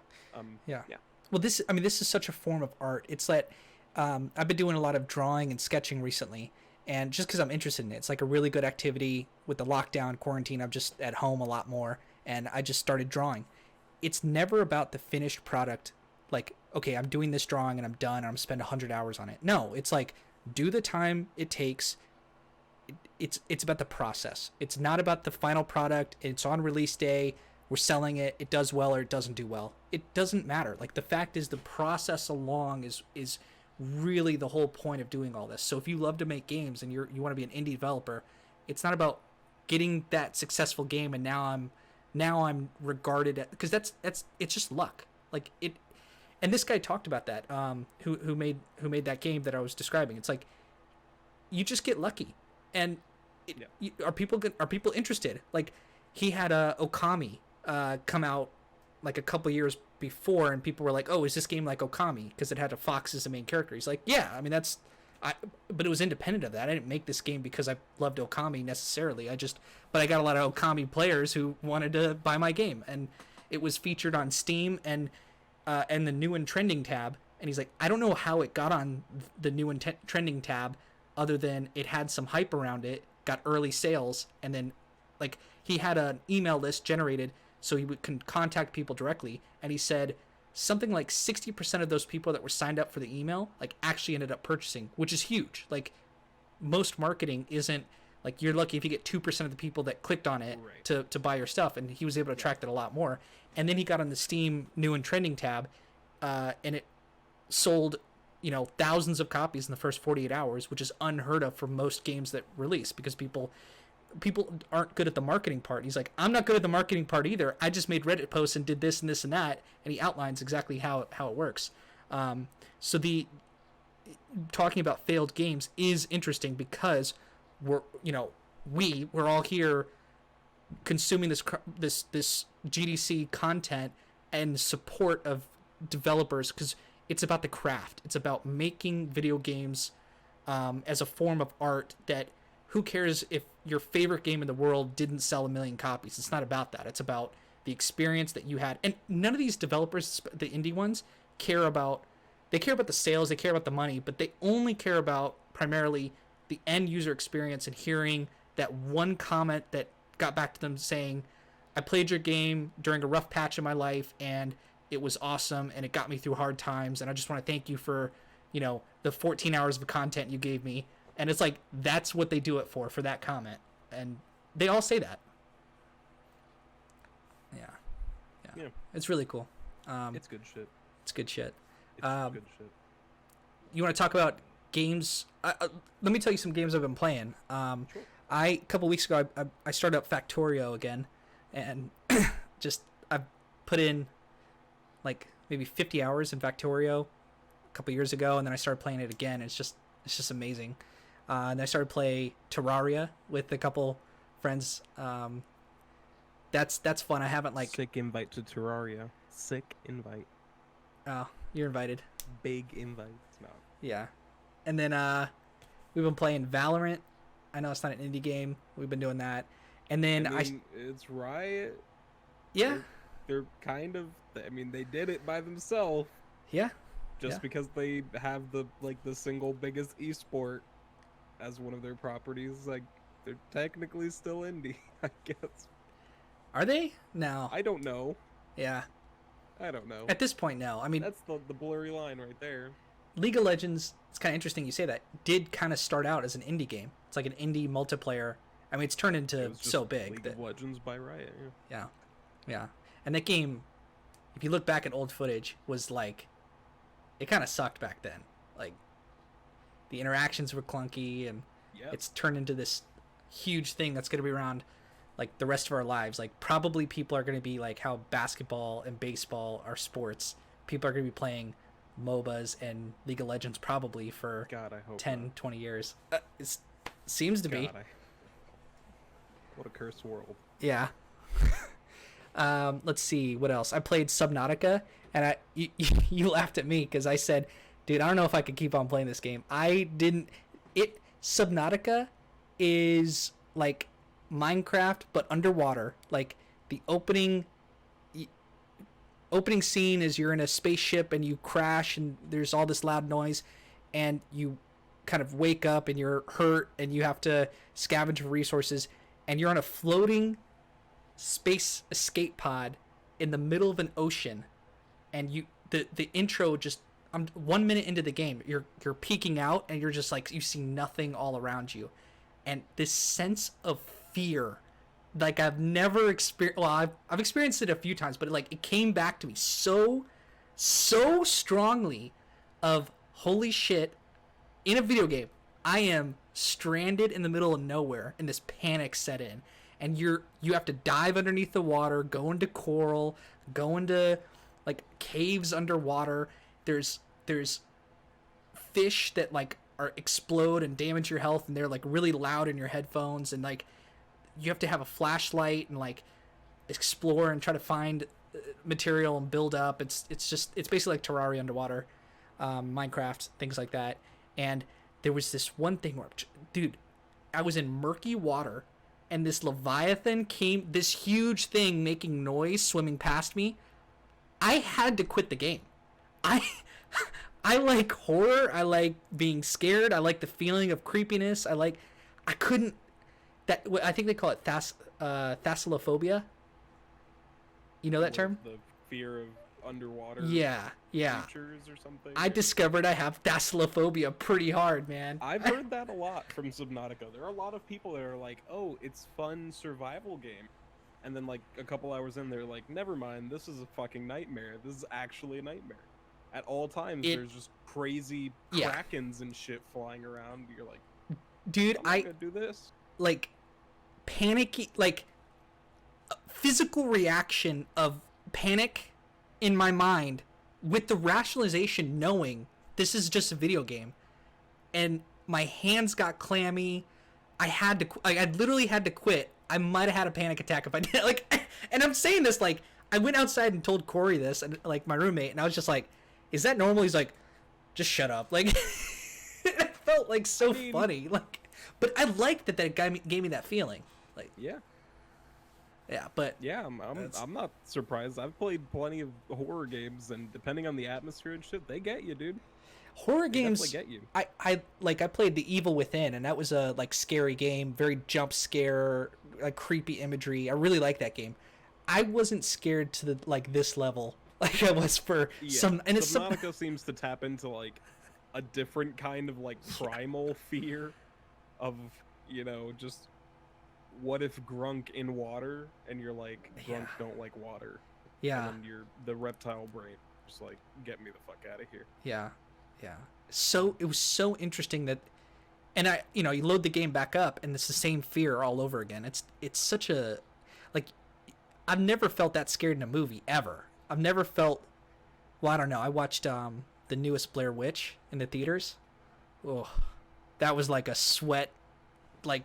[SPEAKER 1] Well, this is such a form of art. It's that I've been doing a lot of drawing and sketching recently, and just because I'm interested in it, it's like a really good activity. With the lockdown quarantine, I'm just at home a lot more, and I just started drawing. It's never about the finished product. Like, okay, I'm doing this drawing and I'm done, and I'm spend 100 hours on it. No, it's like, do the time it takes. It's about the process. It's not about the final product. It's on release day. We're selling it. It does well or it doesn't do well. It doesn't matter. Like, the fact is the process along is really the whole point of doing all this. So if you love to make games and you want to be an indie developer, it's not about getting that successful game and now I'm regarded, because that's it's just luck. Like it. And this guy talked about that, who made that game that I was describing. It's like, you just get lucky, and are people interested? Like, he had Okami come out like a couple years before, and people were like, "Oh, is this game like Okami?" Because it had a fox as the main character. He's like, "Yeah, I mean but it was independent of that. I didn't make this game because I loved Okami necessarily. But I got a lot of Okami players who wanted to buy my game, and it was featured on Steam and the new and trending tab." And he's like, I don't know how it got on the new and trending tab, other than it had some hype around it, got early sales, and then like he had an email list generated so he can contact people directly. And he said something like 60% of those people that were signed up for the email like actually ended up purchasing, which is huge. Like most marketing isn't like, you're lucky if you get 2% of the people that clicked on it
[SPEAKER 2] Right.
[SPEAKER 1] to buy your stuff, and he was able to track that a lot more. And then he got on the Steam new and trending tab, and it sold, thousands of copies in the first 48 hours, which is unheard of for most games that release, because people aren't good at the marketing part. He's like, I'm not good at the marketing part either. I just made Reddit posts and did this and this and that, and he outlines exactly how it works. So the talking about failed games is interesting, because we're all here consuming this GDC content and support of developers, because it's about the craft. It's about making video games as a form of art. That who cares if your favorite game in the world didn't sell 1 million copies? It's not about that. It's about the experience that you had. And none of these developers, the indie ones, care about the sales, they care about the money, but they only care about primarily the end user experience, and hearing that one comment that got back to them saying, I played your game during a rough patch in my life and it was awesome and it got me through hard times, and I just want to thank you for, the 14 hours of content you gave me. And it's like, that's what they do it for that comment. And they all say that. Yeah. It's really cool.
[SPEAKER 2] It's good shit.
[SPEAKER 1] It's good shit.
[SPEAKER 2] It's good shit.
[SPEAKER 1] You want to talk about games? Let me tell you some games I've been playing.
[SPEAKER 2] Sure.
[SPEAKER 1] A couple weeks ago, I started up Factorio again, and I've put in like maybe 50 hours in Factorio a couple years ago, and then I started playing it again. It's just amazing. And I started play Terraria with a couple friends. That's fun. I haven't
[SPEAKER 2] Sick invite to Terraria. Sick invite.
[SPEAKER 1] Oh, you're invited.
[SPEAKER 2] Big invites. No.
[SPEAKER 1] Yeah. And then we've been playing Valorant. I know it's not an indie game. We've been doing that. And then
[SPEAKER 2] it's Riot.
[SPEAKER 1] Yeah.
[SPEAKER 2] They're kind of, they did it by themselves.
[SPEAKER 1] Yeah.
[SPEAKER 2] Just because they have the single biggest esport as one of their properties, like, they're technically still indie, I guess.
[SPEAKER 1] Are they? No.
[SPEAKER 2] I don't know.
[SPEAKER 1] Yeah.
[SPEAKER 2] I don't know.
[SPEAKER 1] At this point, no.
[SPEAKER 2] That's the blurry line right there.
[SPEAKER 1] League of Legends, it's kind of interesting you say that, did kind of start out as an indie game. It's like an indie multiplayer. It's turned into so big.
[SPEAKER 2] League of Legends by Riot,
[SPEAKER 1] yeah. Yeah. And that game, if you look back at old footage, was like, it kind of sucked back then. Like, the interactions were clunky, and it's turned into this huge thing that's going to be around like the rest of our lives. Like, probably people are going to be like how basketball and baseball are sports. People are going to be playing MOBAs and League of Legends probably for
[SPEAKER 2] God, I hope
[SPEAKER 1] 10,
[SPEAKER 2] not.
[SPEAKER 1] 20 years. It seems to be.
[SPEAKER 2] What a cursed world.
[SPEAKER 1] Yeah. Let's see what else. I played Subnautica, and you laughed at me because I said, dude, I don't know if I could keep on playing this game. I didn't. Subnautica is like Minecraft but underwater. Like, the opening scene is you're in a spaceship and you crash and there's all this loud noise, and you kind of wake up and you're hurt and you have to scavenge for resources, and you're on a floating space escape pod in the middle of an ocean, and the intro just, I'm 1 minute into the game, you're peeking out and you're just like, you see nothing all around you, and this sense of fear, like, I've never experienced. Well, I've experienced it a few times, but it came back to me so strongly of, holy shit, in a video game I am stranded in the middle of nowhere, and this panic set in, and you have to dive underneath the water, go into coral, go into like caves underwater. There's fish that like explode and damage your health, and they're like really loud in your headphones, and like you have to have a flashlight and like explore and try to find material and build up. It's basically like Terraria underwater, Minecraft, things like that. And there was this one thing where, dude, I was in murky water, and this Leviathan came, this huge thing making noise, swimming past me. I had to quit the game. I like horror. I like being scared. I like the feeling of creepiness. I couldn't. I think they call it thalassophobia. You know that term?
[SPEAKER 2] The fear of underwater
[SPEAKER 1] Yeah, yeah.
[SPEAKER 2] creatures or something.
[SPEAKER 1] I discovered I have thalassophobia pretty hard, man.
[SPEAKER 2] I've heard that a lot from Subnautica. There are a lot of people that are like, "Oh, it's fun survival game," and then like a couple hours in, they're like, "Never mind, this is a fucking nightmare. This is actually a nightmare." At all times,
[SPEAKER 1] It-
[SPEAKER 2] there's just crazy
[SPEAKER 1] Yeah.
[SPEAKER 2] krakens and shit flying around. You're like,
[SPEAKER 1] Dude,
[SPEAKER 2] "I'm not gonna do this."
[SPEAKER 1] like panicky, like physical reaction of panic in my mind with the rationalization knowing this is just a video game, and my hands got clammy. I literally had to quit. I might have had a panic attack if I did. Like, and I'm saying this like I went outside and told Corey this, and like my roommate, and I was just like, "Is that normal?" He's like, "Just shut up." Like, it felt like so
[SPEAKER 2] I mean-
[SPEAKER 1] funny. Like, but I liked that guy gave me that feeling. Like,
[SPEAKER 2] Yeah,
[SPEAKER 1] yeah, but
[SPEAKER 2] yeah.
[SPEAKER 1] That's-
[SPEAKER 2] I'm not surprised. I've played plenty of horror games, and depending on the atmosphere and shit, they get you, dude.
[SPEAKER 1] horror
[SPEAKER 2] They
[SPEAKER 1] games.
[SPEAKER 2] definitely get you.
[SPEAKER 1] I played The Evil Within, and that was a like scary game, very jump scare, like creepy imagery. I really like that game. I wasn't scared to the like this level like I was for
[SPEAKER 2] Yeah,
[SPEAKER 1] some, and it's some,
[SPEAKER 2] Subnautica seems to tap into like a different kind of like primal fear of, you know, just what if Grunk in water, and you're like, Grunk
[SPEAKER 1] Yeah.
[SPEAKER 2] don't like water,
[SPEAKER 1] yeah,
[SPEAKER 2] and then the reptile brain just like, get me the fuck out of here.
[SPEAKER 1] yeah, yeah. So it was so interesting that, and you load the game back up, and it's the same fear all over again. It's such a, like, I've never felt that scared in a movie ever. I've never felt, well, I don't know. I watched the newest Blair Witch in the theaters. Oh, that was like a sweat, like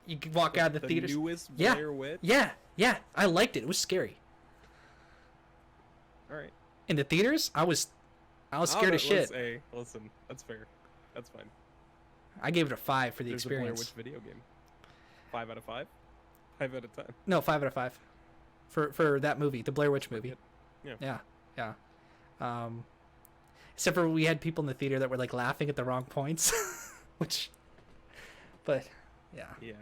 [SPEAKER 1] you could walk out of the theaters.
[SPEAKER 2] Newest
[SPEAKER 1] Yeah.
[SPEAKER 2] Blair Witch.
[SPEAKER 1] Yeah, I liked it. It was scary.
[SPEAKER 2] All right.
[SPEAKER 1] In the theaters, I was scared as shit.
[SPEAKER 2] Hey, listen, that's fair. That's fine.
[SPEAKER 1] I gave it a 5 for the
[SPEAKER 2] There's a Blair
[SPEAKER 1] experience.
[SPEAKER 2] Witch video game. 5 out of 5. 5 out of 10.
[SPEAKER 1] No, 5 out of 5 for that movie, the Blair Witch movie.
[SPEAKER 2] Yeah.
[SPEAKER 1] Yeah. Except for we had people in the theater that were like laughing at the wrong points, which, but yeah,
[SPEAKER 2] Yeah.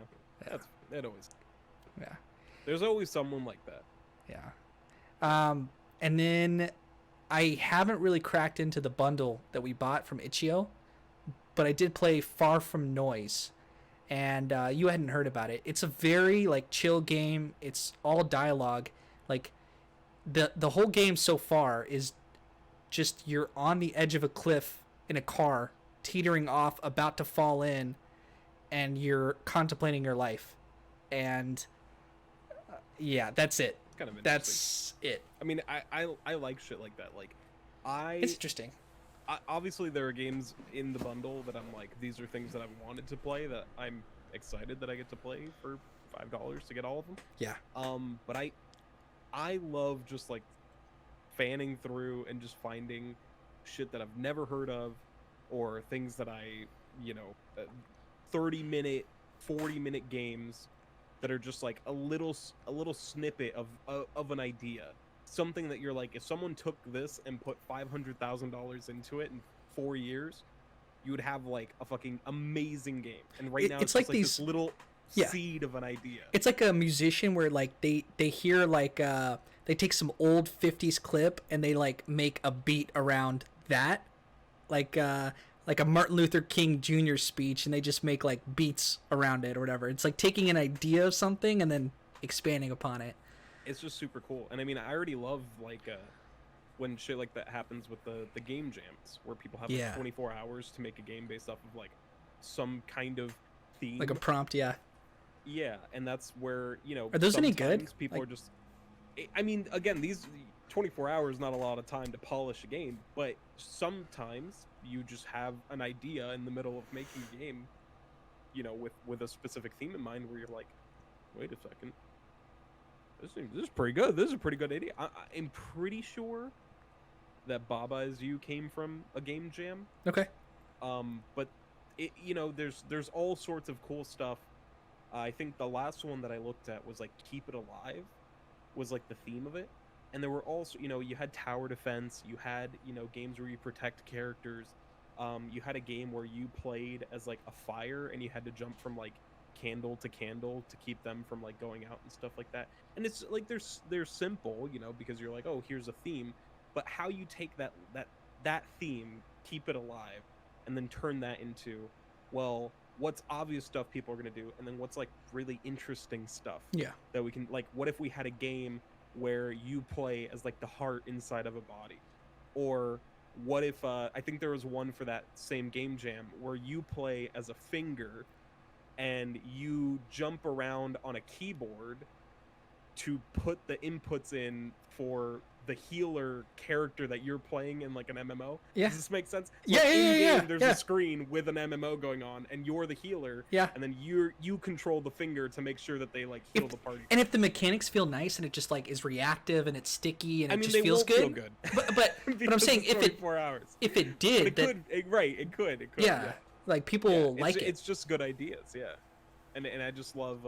[SPEAKER 1] Yeah.
[SPEAKER 2] That's it. Always.
[SPEAKER 1] yeah,
[SPEAKER 2] There's always someone like that.
[SPEAKER 1] yeah. And then I haven't really cracked into the bundle that we bought from Itch.io, but I did play Far From Noise, and you hadn't heard about it. It's a very like chill game. It's all dialogue. Like the whole game so far is just you're on the edge of a cliff in a car, teetering off, about to fall in, and you're contemplating your life. And yeah, that's it.
[SPEAKER 2] It's kind of interesting.
[SPEAKER 1] That's it.
[SPEAKER 2] I mean, I like shit like that. Like,
[SPEAKER 1] It's interesting.
[SPEAKER 2] obviously there are games in the bundle that I'm like, these are things that I've wanted to play that I'm excited that I get to play for $5 to get all of them.
[SPEAKER 1] Yeah.
[SPEAKER 2] But I love just like fanning through and just finding shit that I've never heard of, or things that 30-minute, 40-minute games that are just like a little snippet of an idea, something that you're like, if someone took this and put $500,000 into it in 4 years, you would have like a fucking amazing game. And right now
[SPEAKER 1] It's
[SPEAKER 2] it's
[SPEAKER 1] like
[SPEAKER 2] just like this
[SPEAKER 1] these-
[SPEAKER 2] little
[SPEAKER 1] Yeah.
[SPEAKER 2] seed of an idea.
[SPEAKER 1] It's like a musician where like they hear like they take some old 50s clip and they like make a beat around that, like a Martin Luther King Jr. speech, and they just make like beats around it or whatever. It's like taking an idea of something and then expanding upon it.
[SPEAKER 2] It's just super cool. And I mean, I already love like when shit like that happens with the game jams, where people have
[SPEAKER 1] Yeah.
[SPEAKER 2] like 24 hours to make a game based off of like some kind of theme.
[SPEAKER 1] Like a prompt, yeah.
[SPEAKER 2] Yeah, and that's where,
[SPEAKER 1] Are those any good?
[SPEAKER 2] sometimes people
[SPEAKER 1] Like-
[SPEAKER 2] are just, I mean, again, these 24 hours not a lot of time to polish a game, but sometimes you just have an idea in the middle of making a game, with a specific theme in mind, where you're like, wait a second, this is pretty good. This is a pretty good idea. I'm pretty sure that Baba Is You came from a game jam.
[SPEAKER 1] Okay.
[SPEAKER 2] But there's all sorts of cool stuff. I think the last one that I looked at was like Keep It Alive, was like the theme of it, and there were also, you had tower defense, you had, games where you protect characters, you had a game where you played as like a fire and you had to jump from like candle to candle to keep them from like going out and stuff like that. And it's like they're simple, you know, because you're like, oh, here's a theme, but how you take that theme, keep it alive, and then turn that into, well, what's obvious stuff people are going to do, and then what's like really interesting stuff
[SPEAKER 1] Yeah.
[SPEAKER 2] that we can, like, what if we had a game where you play as like the heart inside of a body? Or what if I think there was one for that same game jam where you play as a finger and you jump around on a keyboard to put the inputs in for the healer character that you're playing in like an MMO.
[SPEAKER 1] Yeah.
[SPEAKER 2] Does this make sense? So
[SPEAKER 1] Yeah,
[SPEAKER 2] like,
[SPEAKER 1] yeah, yeah,
[SPEAKER 2] in-game,
[SPEAKER 1] yeah,
[SPEAKER 2] there's
[SPEAKER 1] yeah.
[SPEAKER 2] a screen with an MMO going on, and you're the healer.
[SPEAKER 1] Yeah.
[SPEAKER 2] And then you control the finger to make sure that they like heal the party.
[SPEAKER 1] And if the mechanics feel nice and it just like is reactive and it's sticky and
[SPEAKER 2] I
[SPEAKER 1] it
[SPEAKER 2] mean,
[SPEAKER 1] just
[SPEAKER 2] they
[SPEAKER 1] feels
[SPEAKER 2] won't
[SPEAKER 1] good.
[SPEAKER 2] feel good.
[SPEAKER 1] But I'm
[SPEAKER 2] Because
[SPEAKER 1] saying
[SPEAKER 2] it's
[SPEAKER 1] if it
[SPEAKER 2] 24 hours.
[SPEAKER 1] if it
[SPEAKER 2] But
[SPEAKER 1] did,
[SPEAKER 2] it
[SPEAKER 1] that,
[SPEAKER 2] could, it could.
[SPEAKER 1] yeah, like people
[SPEAKER 2] Yeah,
[SPEAKER 1] like
[SPEAKER 2] it's
[SPEAKER 1] it.
[SPEAKER 2] just good ideas, yeah. And I just love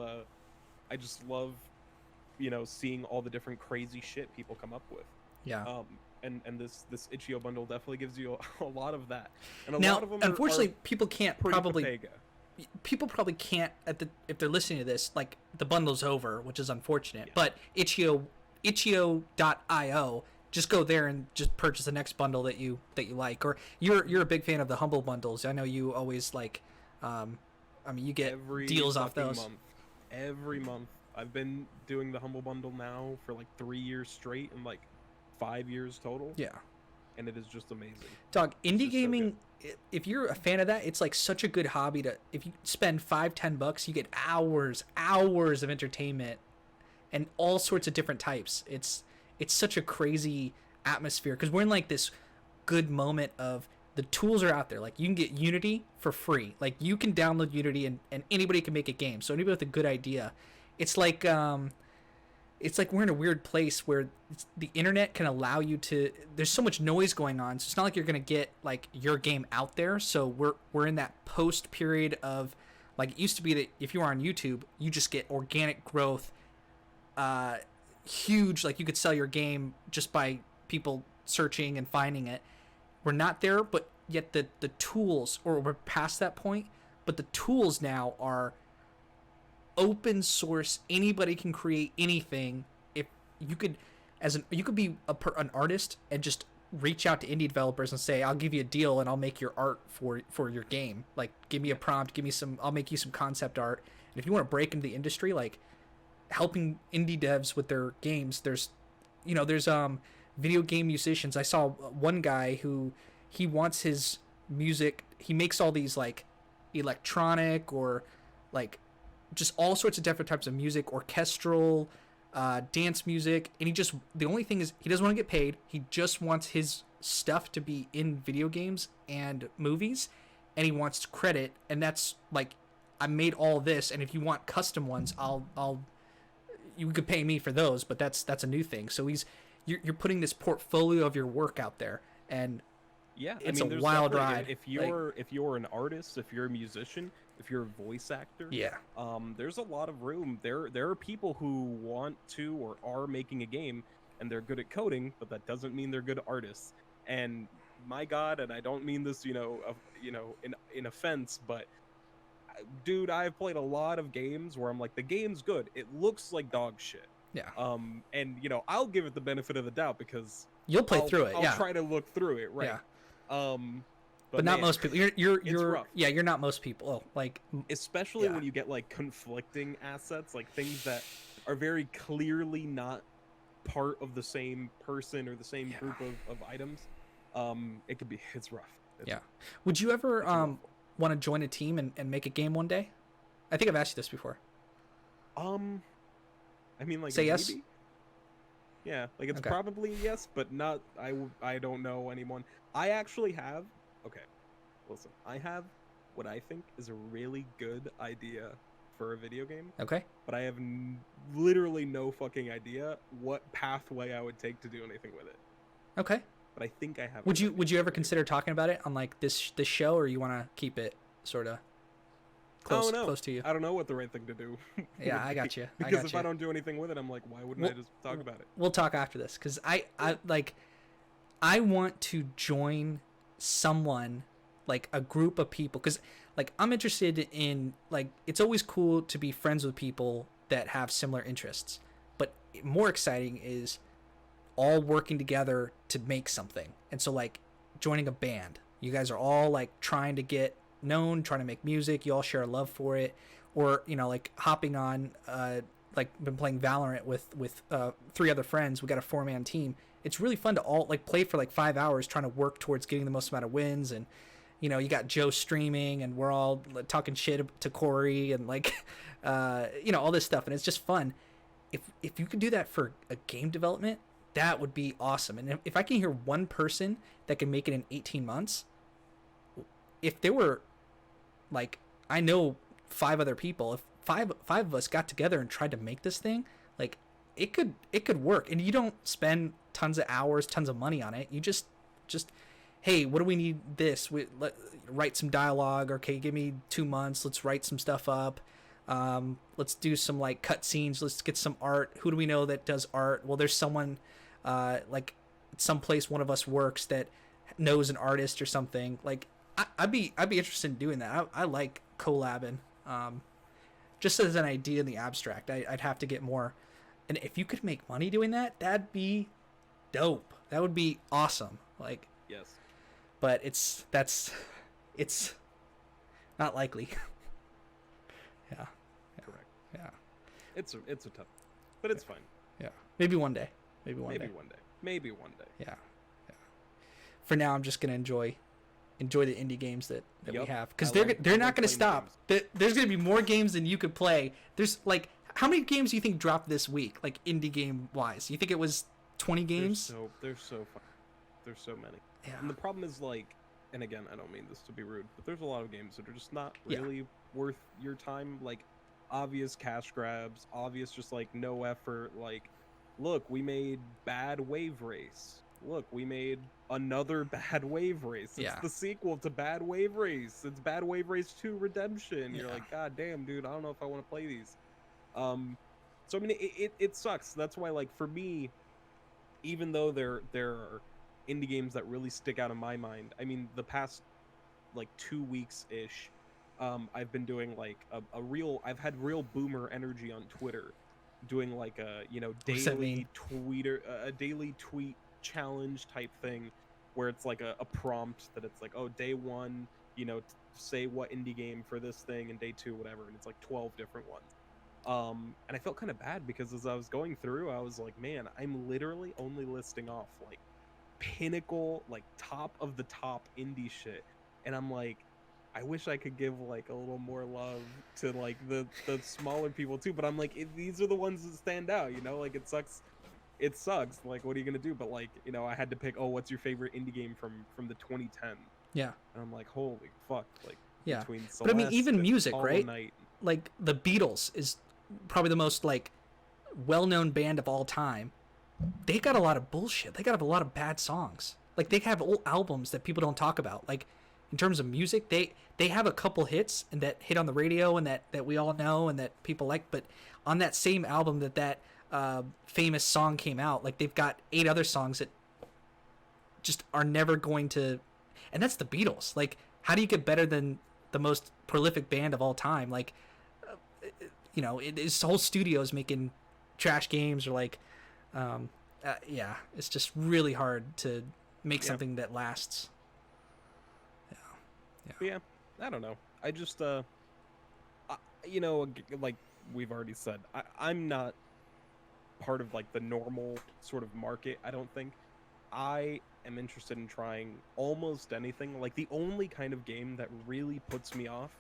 [SPEAKER 2] you know, seeing all the different crazy shit people come up with.
[SPEAKER 1] Yeah.
[SPEAKER 2] And this Itch.io bundle definitely gives you a lot of that. And a
[SPEAKER 1] Now,
[SPEAKER 2] lot of them
[SPEAKER 1] unfortunately,
[SPEAKER 2] are
[SPEAKER 1] people can't
[SPEAKER 2] pretty
[SPEAKER 1] probably.
[SPEAKER 2] Pega.
[SPEAKER 1] People probably can't if they're listening to this, like the bundle's over, which is unfortunate.
[SPEAKER 2] Yeah.
[SPEAKER 1] But itch.io, just go there and just purchase the next bundle that you like. Or you're a big fan of the Humble bundles. I know you always like. I mean, you get
[SPEAKER 2] Every
[SPEAKER 1] deals off
[SPEAKER 2] fucking
[SPEAKER 1] those.
[SPEAKER 2] month. Every month. I've been doing the Humble bundle now for like 3 years straight and like 5 years total.
[SPEAKER 1] Yeah.
[SPEAKER 2] And it is just amazing.
[SPEAKER 1] Dog, indie
[SPEAKER 2] just so
[SPEAKER 1] gaming, if you're a fan of that, it's like such a good hobby to, if you spend $5-10, you get hours of entertainment and all sorts of different types. It's such a crazy atmosphere because we're in like this good moment of the tools are out there. Like you can get Unity for free. Like you can download Unity and anybody can make a game. So anybody with a good idea, it's like we're in a weird place where the internet can allow you to, there's so much noise going on, so it's not like you're going to get like your game out there. So we're in that post period of, like, it used to be that if you were on YouTube you just get organic growth, huge, like you could sell your game just by people searching and finding it. We're not there, but yet the tools, or we're past that point, but the tools now are open source. Anybody can create anything. If you could, you could be an artist and just reach out to indie developers and say, I'll give you a deal and I'll make your art for your game. Like, give me a prompt, I'll make you some concept art. And if you want to break into the industry, like helping indie devs with their games, there's video game musicians. I saw one guy who he wants his music, he makes all these like electronic or like just all sorts of different types of music, orchestral, dance music, and the only thing is he doesn't want to get paid. He just wants his stuff to be in video games and movies, and he wants credit. And that's like, I made all this, and if you want custom ones, you could pay me for those. But that's a new thing. So you're putting this portfolio of your work out there, and
[SPEAKER 2] yeah,
[SPEAKER 1] it's
[SPEAKER 2] there's
[SPEAKER 1] a wild
[SPEAKER 2] definitely-
[SPEAKER 1] ride.
[SPEAKER 2] If you're an artist, if you're a musician, if you're a voice actor,
[SPEAKER 1] yeah,
[SPEAKER 2] there's a lot of room. There are people who want to or are making a game and they're good at coding, but that doesn't mean they're good artists. And my God, and I don't mean this, in offense, but dude, I've played a lot of games where I'm like, the game's good. It looks like dog shit.
[SPEAKER 1] yeah.
[SPEAKER 2] And I'll give it the benefit of the doubt because
[SPEAKER 1] You'll play through it.
[SPEAKER 2] I'll try to look through it, right?
[SPEAKER 1] Yeah.
[SPEAKER 2] But
[SPEAKER 1] not
[SPEAKER 2] man,
[SPEAKER 1] most people. You're
[SPEAKER 2] rough.
[SPEAKER 1] yeah. You're not most people. Oh, like
[SPEAKER 2] especially
[SPEAKER 1] yeah.
[SPEAKER 2] when you get like conflicting assets, like things that are very clearly not part of the same person or the same
[SPEAKER 1] Yeah.
[SPEAKER 2] group of items. It's rough.
[SPEAKER 1] Yeah. Would you ever want to join a team and make a game one day? I think I've asked you this before.
[SPEAKER 2] I mean, like,
[SPEAKER 1] Say yes?
[SPEAKER 2] maybe? Yeah, like it's
[SPEAKER 1] Okay.
[SPEAKER 2] probably yes, but not. I don't know anyone. I actually have. Okay, listen. I have what I think is a really good idea for a video game,
[SPEAKER 1] Okay.
[SPEAKER 2] but I have literally no fucking idea what pathway I would take to do anything with it.
[SPEAKER 1] Okay.
[SPEAKER 2] But I think I have.
[SPEAKER 1] Would
[SPEAKER 2] an
[SPEAKER 1] you
[SPEAKER 2] idea
[SPEAKER 1] ever
[SPEAKER 2] for it.
[SPEAKER 1] consider talking about it on like this show, or you want to keep it sort of close
[SPEAKER 2] know.
[SPEAKER 1] close to you?
[SPEAKER 2] I don't know what the right thing to do.
[SPEAKER 1] Yeah,
[SPEAKER 2] would
[SPEAKER 1] I got
[SPEAKER 2] be,
[SPEAKER 1] you.
[SPEAKER 2] Because if I don't do anything with it, I'm like, why wouldn't I
[SPEAKER 1] Well,
[SPEAKER 2] just talk about it?
[SPEAKER 1] We'll talk after this because I want to join someone like a group of people, because like I'm interested in, like, it's always cool to be friends with people that have similar interests, but more exciting is all working together to make something. And so like joining a band, you guys are all like trying to get known, trying to make music, you all share a love for it. Or like hopping on, like been playing Valorant with 3 other friends. We got a 4-man team. It's really fun to all like play for like 5 hours trying to work towards getting the most amount of wins. And you got Joe streaming, and we're all like, talking shit to Corey, and like all this stuff, and it's just fun. If you could do that for a game development, that would be awesome. And if I can hear one person that can make it in 18 months, if there were, like, I know 5 other people, if five of us got together and tried to make this thing, like, it could work. And you don't spend tons of hours, tons of money on it. You just hey, what do we need? Write some dialogue. Okay, give me 2 months, let's write some stuff up. Let's do some like cut scenes, let's get some art. Who do we know that does art? Well, there's someone like someplace one of us works that knows an artist or something. Like, I'd be interested in doing that. I like collabing, just as an idea in the abstract. I'd have to get more, and if you could make money doing that, that'd be dope. That would be awesome. Like,
[SPEAKER 2] Yes.
[SPEAKER 1] but it's not likely. Yeah.
[SPEAKER 2] Correct.
[SPEAKER 1] Yeah.
[SPEAKER 2] It's a tough, but it's fine.
[SPEAKER 1] Yeah. Maybe one day. Maybe one
[SPEAKER 2] Maybe
[SPEAKER 1] day.
[SPEAKER 2] one day. Maybe one day.
[SPEAKER 1] Yeah. Yeah. For now, I'm just gonna enjoy the indie games that we
[SPEAKER 2] Yup.
[SPEAKER 1] have, because
[SPEAKER 2] I
[SPEAKER 1] they're
[SPEAKER 2] like
[SPEAKER 1] not gonna
[SPEAKER 2] playing
[SPEAKER 1] stop. There's gonna be more games than you could play. There's like, how many games do you think dropped this week, like indie game wise? You think it was 20 games?
[SPEAKER 2] There's so fun. There's so many.
[SPEAKER 1] Yeah.
[SPEAKER 2] And the problem is, like, and again, I don't mean this to be rude, but there's a lot of games that are just not
[SPEAKER 1] Yeah.
[SPEAKER 2] really worth your time. Like, obvious cash grabs, obvious just like no effort. Like, look, we made Bad Wave Race. Look, we made another Bad Wave Race. It's
[SPEAKER 1] Yeah.
[SPEAKER 2] the sequel to Bad Wave Race. It's Bad Wave Race 2 Redemption. You're
[SPEAKER 1] Yeah.
[SPEAKER 2] like, God damn, dude, I don't know if I want to play these. So I mean, it sucks. That's why, like, for me, even though there are indie games that really stick out in my mind. I mean, the past like 2 weeks ish, I've been doing like I've had real boomer energy on Twitter, doing like a
[SPEAKER 1] What's that mean?
[SPEAKER 2] a daily tweet challenge type thing, where it's like a prompt that it's like, oh, day 1, say what indie game for this thing, and day 2 whatever, and it's like 12 different ones. And I felt kind of bad because as I was going through, I was like, man, I'm literally only listing off like pinnacle, like top of the top indie shit, and I'm like, I wish I could give like a little more love to like the smaller people too, but I'm like, these are the ones that stand out, like it sucks, like what are you gonna do? But like, I had to pick, oh, what's your favorite indie game from the 2010s?
[SPEAKER 1] Yeah.
[SPEAKER 2] And I'm like, holy fuck, like,
[SPEAKER 1] Yeah.
[SPEAKER 2] between
[SPEAKER 1] But I mean,
[SPEAKER 2] Celeste
[SPEAKER 1] even
[SPEAKER 2] and
[SPEAKER 1] music,
[SPEAKER 2] Hollow
[SPEAKER 1] right?
[SPEAKER 2] Knight.
[SPEAKER 1] Like, the Beatles is probably the most like well-known band of all time. They got a lot of bullshit. They got a lot of bad songs. Like, they have old albums that people don't talk about. Like, in terms of music, they have a couple hits and that hit on the radio and that we all know and that people like. But on that same album that famous song came out, like, they've got 8 other songs that just are never going to. And that's the Beatles. Like, how do you get better than the most prolific band of all time? Like, his whole studio is making trash games, or like, yeah, it's just really hard to make something that lasts.
[SPEAKER 2] But yeah, I don't know. I just, like we've already said, I'm not part of like the normal sort of market. I don't think. I am interested in trying almost anything. Like, the only kind of game that really puts me off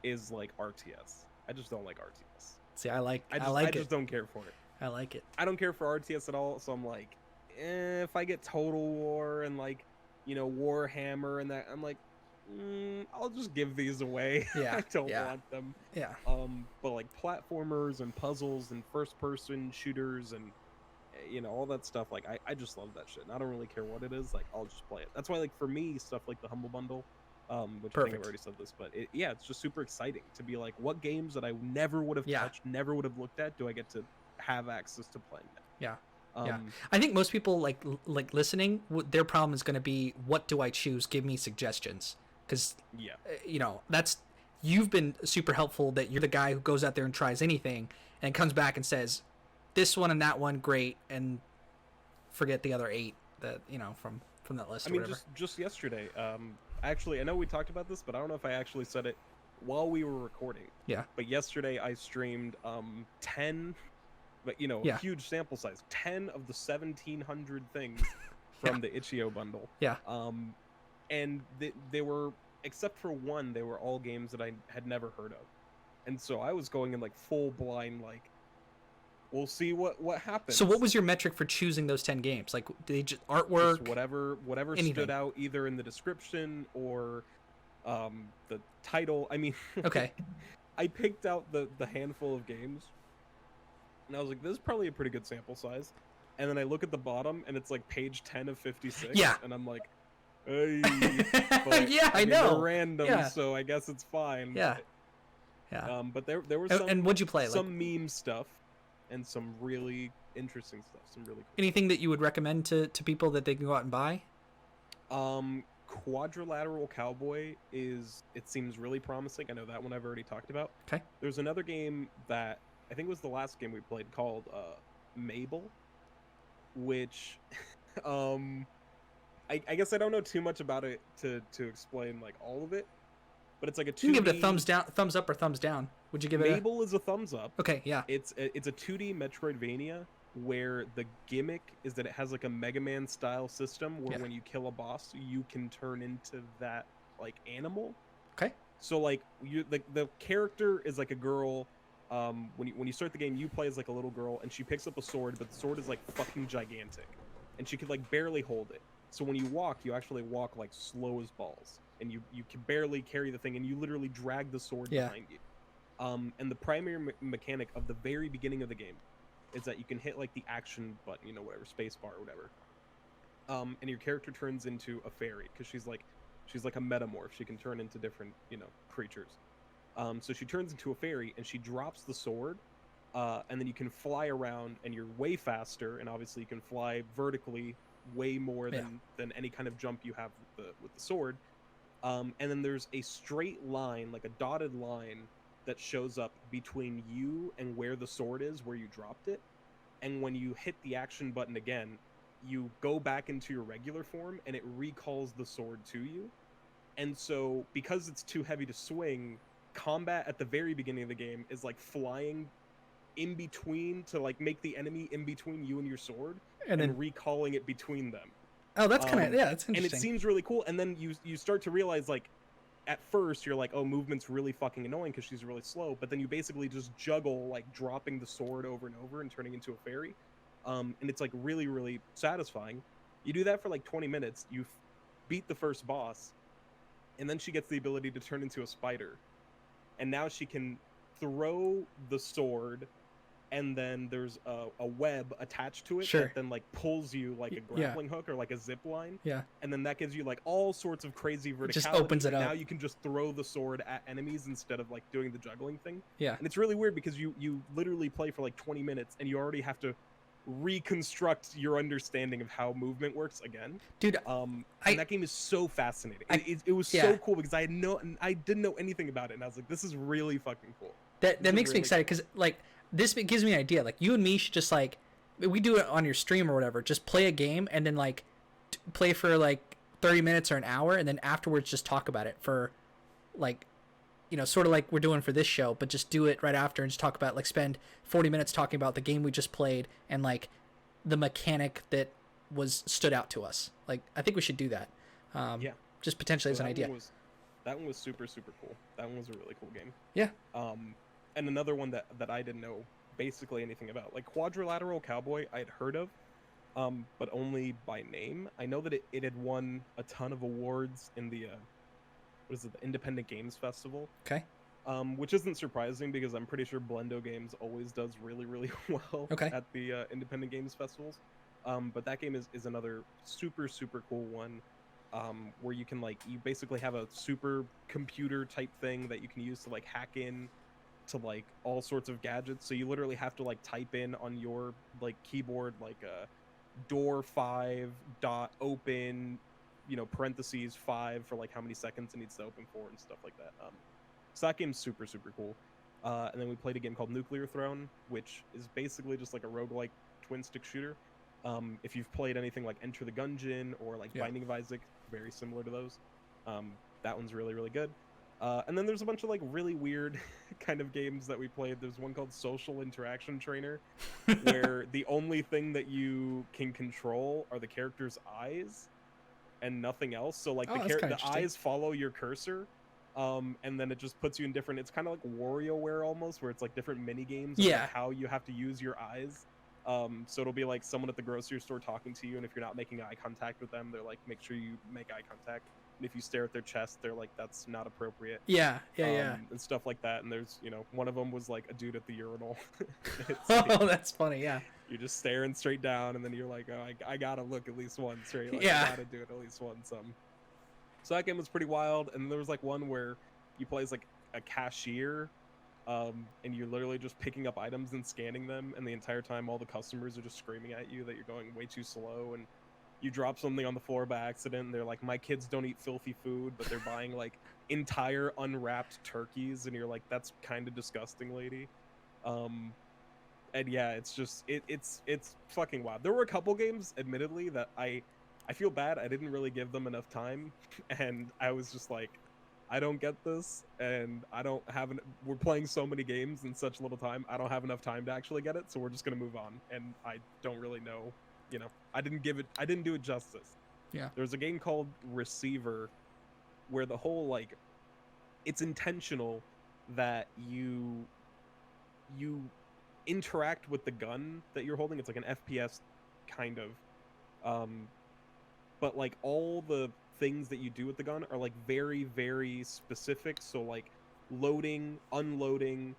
[SPEAKER 2] is like RTS. I just don't like RTS.
[SPEAKER 1] See, I
[SPEAKER 2] I just don't care for it.
[SPEAKER 1] I like it.
[SPEAKER 2] I don't care for RTS at all, so I'm like, if I get Total War and like, Warhammer and that, I'm like, I'll just give these away.
[SPEAKER 1] Yeah,
[SPEAKER 2] I don't
[SPEAKER 1] yeah.
[SPEAKER 2] want them.
[SPEAKER 1] Yeah.
[SPEAKER 2] But like platformers and puzzles and first-person shooters and all that stuff, like I just love that shit. And I don't really care what it is. Like, I'll just play it. That's why, like, for me, stuff like the Humble Bundle, which I think I've already said this, but it's just super exciting to be like, what games that I never would have touched, never would have looked at, do I get to have access to playing now?
[SPEAKER 1] Yeah. Yeah, I think most people like listening. Their problem is going to be, what do I choose? Give me suggestions. because
[SPEAKER 2] Yeah.
[SPEAKER 1] that's, you've been super helpful, that you're the guy who goes out there and tries anything and comes back and says this one and that one great, and forget the other 8 that from that list
[SPEAKER 2] I
[SPEAKER 1] or
[SPEAKER 2] mean,
[SPEAKER 1] whatever.
[SPEAKER 2] just yesterday. Actually, I know we talked about this, but I don't know if I actually said it while we were recording.
[SPEAKER 1] Yeah.
[SPEAKER 2] But yesterday I streamed 10, but
[SPEAKER 1] Yeah.
[SPEAKER 2] huge sample size, 10 of the 1,700 things from the Itch.io bundle.
[SPEAKER 1] Yeah.
[SPEAKER 2] And they were, except for one, they were all games that I had never heard of, and so I was going in like full blind, like, we'll see what happens.
[SPEAKER 1] So what was your metric for choosing those 10 games? Like, did they just artwork?
[SPEAKER 2] Just whatever
[SPEAKER 1] anything.
[SPEAKER 2] Stood out either in the description or the title. I mean,
[SPEAKER 1] Okay.
[SPEAKER 2] I picked out the handful of games, and I was like, this is probably a pretty good sample size. And then I look at the bottom, and it's like page 10 of 56.
[SPEAKER 1] Yeah.
[SPEAKER 2] And I'm like, hey.
[SPEAKER 1] Yeah, I know.
[SPEAKER 2] They're random,
[SPEAKER 1] Yeah.
[SPEAKER 2] so I guess it's fine.
[SPEAKER 1] Yeah. Yeah.
[SPEAKER 2] But there was some.
[SPEAKER 1] And what'd you play?
[SPEAKER 2] Some meme stuff, and some really interesting stuff. Some really cool.
[SPEAKER 1] Anything that you would recommend to people that they can go out and buy?
[SPEAKER 2] Quadrilateral Cowboy it seems really promising. I know that one I've already talked about.
[SPEAKER 1] Okay.
[SPEAKER 2] There's another game that I think was the last game we played called Mabel, which I guess I don't know too much about it to explain like all of it, but it's like a 2D.
[SPEAKER 1] You can give it a thumbs up or thumbs down. Would you give it
[SPEAKER 2] Mabel is a thumbs up.
[SPEAKER 1] Okay, yeah.
[SPEAKER 2] It's a 2D Metroidvania where the gimmick is that it has like a Mega Man style system where when you kill a boss, you can turn into that like animal.
[SPEAKER 1] Okay.
[SPEAKER 2] So like the character is like a girl. When you start the game, you play as like a little girl, and she picks up a sword, but the sword is like fucking gigantic, and she could like barely hold it. So when you walk, you actually walk like slow as balls, and you can barely carry the thing, and you literally drag the sword behind you. And the primary mechanic of the very beginning of the game is that you can hit like the action button, whatever, space bar or whatever. And your character turns into a fairy because she's like a metamorph. She can turn into different, creatures. So she turns into a fairy and she drops the sword, and then you can fly around and you're way faster, and obviously you can fly vertically way more than any kind of jump you have with the sword. And then there's a straight line, like a dotted line, that shows up between you and where the sword is, where you dropped it. And when you hit the action button again, you go back into your regular form and it recalls the sword to you. And so because it's too heavy to swing, combat at the very beginning of the game is like flying in between to like make the enemy in between you and your sword, and then recalling it between them.
[SPEAKER 1] Oh, that's kind of, that's interesting.
[SPEAKER 2] And it seems really cool. And then you start to realize, like, at first you're like, oh, movement's really fucking annoying because she's really slow, but then you basically just juggle, like dropping the sword over and over and turning into a fairy. And it's like really, really satisfying. You do that for like 20 minutes, you beat the first boss, and then she gets the ability to turn into a spider. And now she can throw the sword, and then there's a web attached to it that then like pulls you like a grappling hook or like a zip line.
[SPEAKER 1] Yeah.
[SPEAKER 2] And then that gives you like all sorts of crazy verticality.
[SPEAKER 1] Just opens it up.
[SPEAKER 2] Now you can just throw the sword at enemies instead of like doing the juggling thing.
[SPEAKER 1] Yeah.
[SPEAKER 2] And it's really weird because you literally play for like 20 minutes and you already have to reconstruct your understanding of how movement works again.
[SPEAKER 1] Dude,
[SPEAKER 2] and that game is so fascinating. It was so cool because I didn't know anything about it, and I was like, this is really fucking cool.
[SPEAKER 1] That makes me excited because like this gives me an idea. Like you and me should just like, we do it on your stream or whatever, just play a game and then like play for like 30 minutes or an hour, and then afterwards just talk about it for like, sort of like we're doing for this show, but just do it right after and just talk about, like, spend 40 minutes talking about the game we just played and like the mechanic that stood out to us. Like, I think we should do that. Just potentially as an idea.
[SPEAKER 2] That one was super, super cool. That one was a really cool game.
[SPEAKER 1] Yeah.
[SPEAKER 2] And another one that I didn't know basically anything about, like Quadrilateral Cowboy, I had heard of, but only by name. I know that it had won a ton of awards in the the Independent Games Festival.
[SPEAKER 1] Okay.
[SPEAKER 2] Which isn't surprising because I'm pretty sure Blendo Games always does really, really well at the Independent Games Festivals. But that game is another super, super cool one, where you can you basically have a super computer type thing that you can use to like hack in to like all sorts of gadgets. So you literally have to like type in on your like keyboard like door 5 dot open parentheses 5 for like how many seconds it needs to open for and stuff like that. So that game's super super cool. And then we played a game called Nuclear Throne, which is basically just like a roguelike twin stick shooter. If you've played anything like Enter the Gungeon or like Binding of Isaac, very similar to those. That one's really really good. And then there's a bunch of like really weird kind of games that we played. There's one called Social Interaction Trainer, where the only thing that you can control are the character's eyes and nothing else. So like the eyes follow your cursor, and then it just puts you in different. It's kind of like WarioWare almost, where it's like different mini games.
[SPEAKER 1] Yeah.
[SPEAKER 2] Like how you have to use your eyes. So it'll be like someone at the grocery store talking to you, and if you're not making eye contact with them, they're like, make sure you make eye contact. And if you stare at their chest, they're like, that's not appropriate.
[SPEAKER 1] Yeah.
[SPEAKER 2] And stuff like that. And there's, one of them was like a dude at the urinal.
[SPEAKER 1] Oh, that's funny. Yeah.
[SPEAKER 2] You're just staring straight down, and then you're like, oh, I gotta look at least once, right? Like,
[SPEAKER 1] yeah.
[SPEAKER 2] I gotta do it at least once. So that game was pretty wild. And there was like one where you play as like a cashier, and you're literally just picking up items and scanning them, and the entire time all the customers are just screaming at you that you're going way too slow, and you drop something on the floor by accident, and they're like, my kids don't eat filthy food, but they're buying like entire unwrapped turkeys, and you're like, that's kind of disgusting, lady. And yeah, it's just it's fucking wild. There were a couple games, admittedly, that I feel bad I didn't really give them enough time, and I was just like, I don't get this, and we're playing so many games in such little time, I don't have enough time to actually get it, so we're just gonna move on. And I don't really know, I didn't do it justice.
[SPEAKER 1] Yeah.
[SPEAKER 2] There's a game called Receiver, where the whole like, it's intentional that you interact with the gun that you're holding. It's like an FPS kind of, but like all the things that you do with the gun are like very very specific. So like loading, unloading,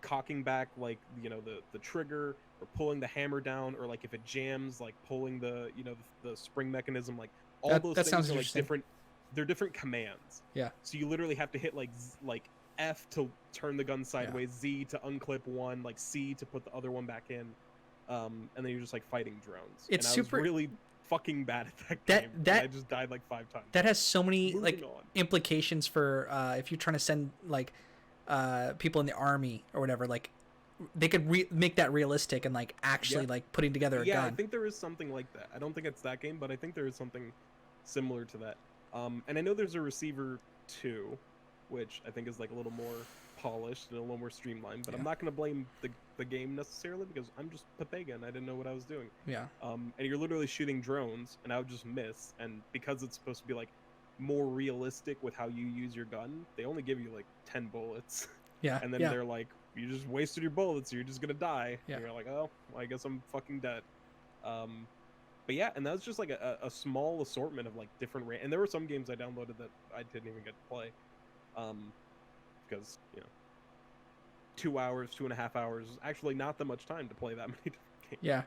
[SPEAKER 2] cocking back like the trigger, or pulling the hammer down, or like if it jams, like pulling the the spring mechanism, like all those things are like different. They're different commands.
[SPEAKER 1] Yeah.
[SPEAKER 2] So you literally have to hit like F to turn the gun sideways, Z to unclip one, like C to put the other one back in, and then you're just like fighting drones.
[SPEAKER 1] It's
[SPEAKER 2] and I
[SPEAKER 1] super
[SPEAKER 2] was really fucking bad at that game. I just died like 5 times.
[SPEAKER 1] That has so many implications for if you're trying to send like people in the army or whatever. Like they could make that realistic and like actually like putting together a gun.
[SPEAKER 2] Yeah, I think there is something like that. I don't think it's that game, but I think there is something similar to that. And I know there's a Receiver 2, which I think is like a little more polished and a little more streamlined, but I'm not going to blame the game necessarily, because I'm just Pepega and I didn't know what I was doing.
[SPEAKER 1] Yeah.
[SPEAKER 2] And you're literally shooting drones, and I would just miss, and because it's supposed to be like more realistic with how you use your gun, they only give you like 10 bullets.
[SPEAKER 1] Yeah.
[SPEAKER 2] And then they're like, you just wasted your bullets, so you're just going to die. Yeah. And you're like, oh, well, I guess I'm fucking dead. But yeah, and that was just like a small assortment of like different and there were some games I downloaded that I didn't even get to play. Because 2 hours, 2.5 hours is actually not that much time to play that many different games.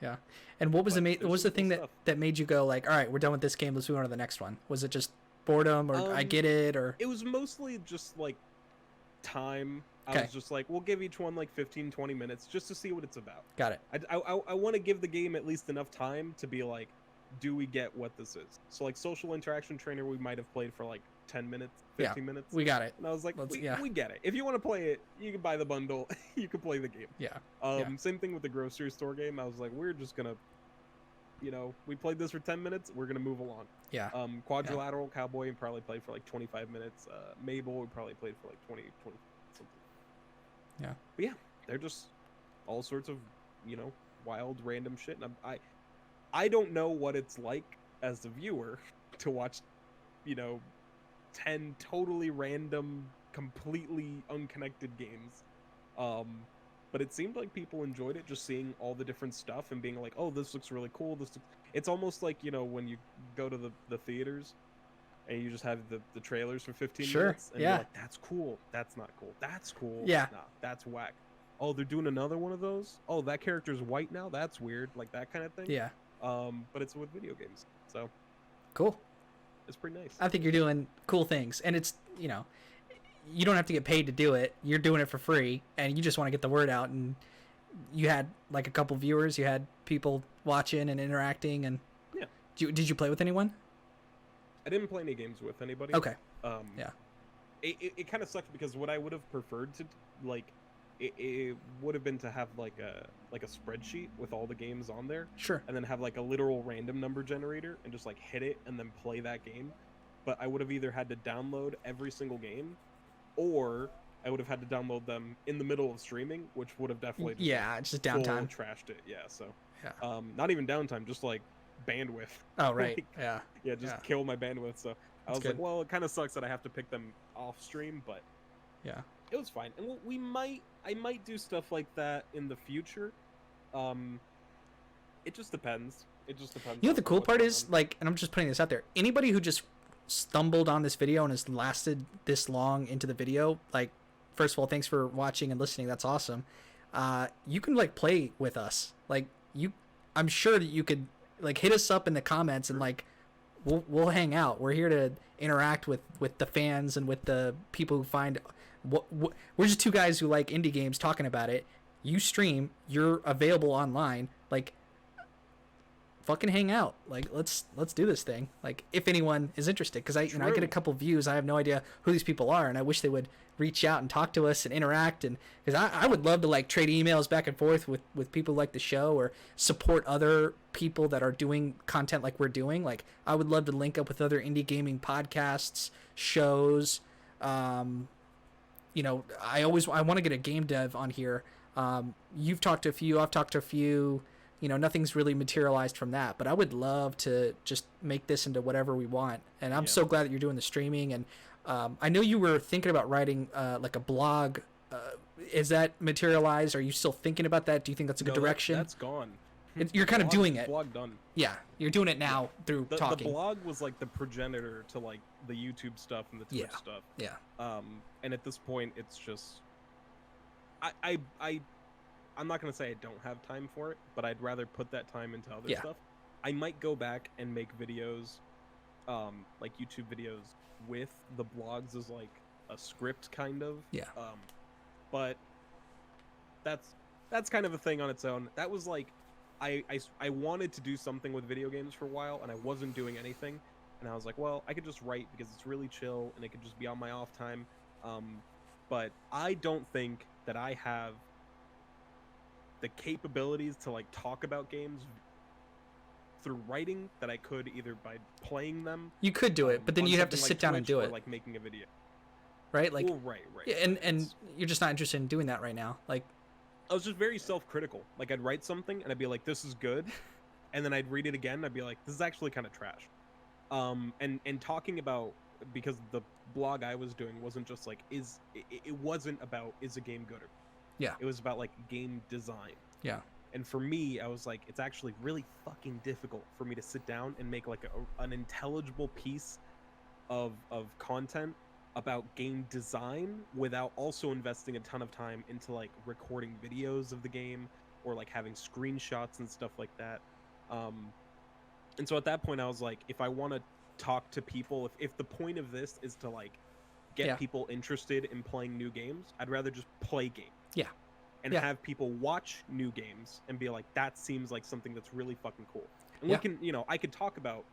[SPEAKER 1] Yeah. And what was the thing that made you go like, all right, we're done with this game, let's move on to the next one? Was it just boredom, or I get it, or?
[SPEAKER 2] It was mostly just like time. I was just like, we'll give each one like 15-20 minutes just to see what it's about.
[SPEAKER 1] Got it.
[SPEAKER 2] I want to give the game at least enough time to be like, do we get what this is? So like Social Interaction Trainer, we might have played for like 10 minutes, 15 minutes.
[SPEAKER 1] We got it.
[SPEAKER 2] And I was like, we get it. If you want to play it, you can buy the bundle. You can play the game.
[SPEAKER 1] Yeah.
[SPEAKER 2] Same thing with the grocery store game. I was like, we're just gonna, we played this for 10 minutes. We're gonna move along.
[SPEAKER 1] Yeah.
[SPEAKER 2] Quadrilateral Cowboy, we probably played for like 25 minutes. Mabel, we probably played for like 20 something.
[SPEAKER 1] Yeah.
[SPEAKER 2] But yeah, they're just all sorts of, wild random shit. And I don't know what it's like as a viewer to watch, 10 totally random, completely unconnected games. But it seemed like people enjoyed it, just seeing all the different stuff and being like, oh, this looks really cool. It's almost like, when you go to the theaters and you just have the trailers for 15 minutes. And you're like, that's cool. That's not cool. That's cool.
[SPEAKER 1] Yeah.
[SPEAKER 2] Nah, that's whack. Oh, they're doing another one of those? Oh, that character's white now? That's weird. Like that kind of thing.
[SPEAKER 1] Yeah.
[SPEAKER 2] But it's with video games. So.
[SPEAKER 1] Cool.
[SPEAKER 2] It's pretty nice.
[SPEAKER 1] I think you're doing cool things. And it's, you don't have to get paid to do it. You're doing it for free. And you just want to get the word out. And you had like a couple viewers. You had people watching and interacting. And
[SPEAKER 2] yeah.
[SPEAKER 1] Did you play with anyone?
[SPEAKER 2] I didn't play any games with anybody.
[SPEAKER 1] Okay.
[SPEAKER 2] Um,
[SPEAKER 1] Yeah.
[SPEAKER 2] it kind of sucked because what I would have preferred to like, it would have been to have like a spreadsheet with all the games on there,
[SPEAKER 1] Sure.
[SPEAKER 2] and then have like a literal random number generator and just like hit it and then play that game. But I would have either had to download every single game, or I would have had to download them in the middle of streaming, which would have definitely just,
[SPEAKER 1] Yeah, it's just
[SPEAKER 2] full
[SPEAKER 1] downtime.
[SPEAKER 2] trashed it. Yeah, so
[SPEAKER 1] Yeah.
[SPEAKER 2] not even downtime, just like bandwidth.
[SPEAKER 1] Oh, right.
[SPEAKER 2] Like,
[SPEAKER 1] Yeah.
[SPEAKER 2] yeah, just
[SPEAKER 1] Yeah.
[SPEAKER 2] kill my bandwidth. So I
[SPEAKER 1] That's
[SPEAKER 2] was like,
[SPEAKER 1] good.
[SPEAKER 2] well, it kind of sucks that I have to pick them off stream, but
[SPEAKER 1] Yeah.
[SPEAKER 2] it was fine. And I might do stuff like that in the future. It just depends. It just depends.
[SPEAKER 1] You know
[SPEAKER 2] on
[SPEAKER 1] the cool
[SPEAKER 2] what's
[SPEAKER 1] part
[SPEAKER 2] going
[SPEAKER 1] is,
[SPEAKER 2] on.
[SPEAKER 1] like, and I'm just putting this out there. Anybody who just stumbled on this video and has lasted this long into the video, like, first of all, thanks for watching and listening. That's awesome. You can like play with us. Like I'm sure that you could like hit us up in the comments and like we'll hang out. We're here to interact with the fans and with the people who find we're just two guys who like indie games talking about it. You stream, you're available online. Like fucking hang out. Like let's do this thing. Like if anyone is interested, because I get a
[SPEAKER 2] True.
[SPEAKER 1] couple views. I have no idea who these people are, and I wish they would reach out and talk to us and interact. And because I would love to like trade emails back and forth with people like the show, or support other people that are doing content like we're doing. Like I would love to link up with other indie gaming podcasts, shows. You know, I want to get a game dev on here. You've talked to a few, I've talked to a few. You know, nothing's really materialized from that, but I would love to just make this into whatever we want. And I'm
[SPEAKER 2] Yeah.
[SPEAKER 1] so glad that you're doing the streaming. And I know you were thinking about writing like a blog. Is that materialized? Are you still thinking about that? Do you think that's a good
[SPEAKER 2] No,
[SPEAKER 1] direction?
[SPEAKER 2] That's gone.
[SPEAKER 1] You're kind of doing it.
[SPEAKER 2] Blog done.
[SPEAKER 1] Yeah, you're doing it now through
[SPEAKER 2] The
[SPEAKER 1] talking.
[SPEAKER 2] blog was like the progenitor to like the YouTube stuff and the Twitch
[SPEAKER 1] Yeah.
[SPEAKER 2] stuff.
[SPEAKER 1] Yeah,
[SPEAKER 2] And at this point, it's just I'm not gonna say I don't have time for it, but I'd rather put that time into other
[SPEAKER 1] Yeah.
[SPEAKER 2] stuff. I might go back and make videos, like YouTube videos with the blogs as like a script kind of.
[SPEAKER 1] Yeah.
[SPEAKER 2] But that's kind of a thing on its own. That was like I wanted to do something with video games for a while, and I wasn't doing anything. And I was like, well, I could just write because it's really chill, and it could just be on my off time. But I don't think that I have the capabilities to like talk about games through writing that I could either by playing them.
[SPEAKER 1] you could do it, but then
[SPEAKER 2] on
[SPEAKER 1] you'd have to
[SPEAKER 2] something
[SPEAKER 1] sit
[SPEAKER 2] like
[SPEAKER 1] down and
[SPEAKER 2] Twitch
[SPEAKER 1] do
[SPEAKER 2] or,
[SPEAKER 1] it,
[SPEAKER 2] like making a video.
[SPEAKER 1] right? Like,
[SPEAKER 2] Well, right.
[SPEAKER 1] yeah, and
[SPEAKER 2] It's-
[SPEAKER 1] you're just not interested in doing that right now. Like,
[SPEAKER 2] I was just very self-critical. Like I'd write something and I'd be like, "This is good," and then I'd read it again. And I'd be like, "This is actually kind of trash." And talking about, because the blog I was doing wasn't just like it wasn't about is a game good or
[SPEAKER 1] Yeah.
[SPEAKER 2] It was about like game design.
[SPEAKER 1] yeah,
[SPEAKER 2] And for me, I was like, it's actually really fucking difficult for me to sit down and make like an intelligible piece of content about game design without also investing a ton of time into like recording videos of the game or like having screenshots and stuff like that. And so at that point I was like, if I want to talk to people, if the point of this is to like get
[SPEAKER 1] Yeah.
[SPEAKER 2] people interested in playing new games, I'd rather just play games.
[SPEAKER 1] Yeah.
[SPEAKER 2] And
[SPEAKER 1] Yeah.
[SPEAKER 2] have people watch new games and be like, that seems like something that's really fucking cool. And
[SPEAKER 1] Yeah.
[SPEAKER 2] we can, I could talk about,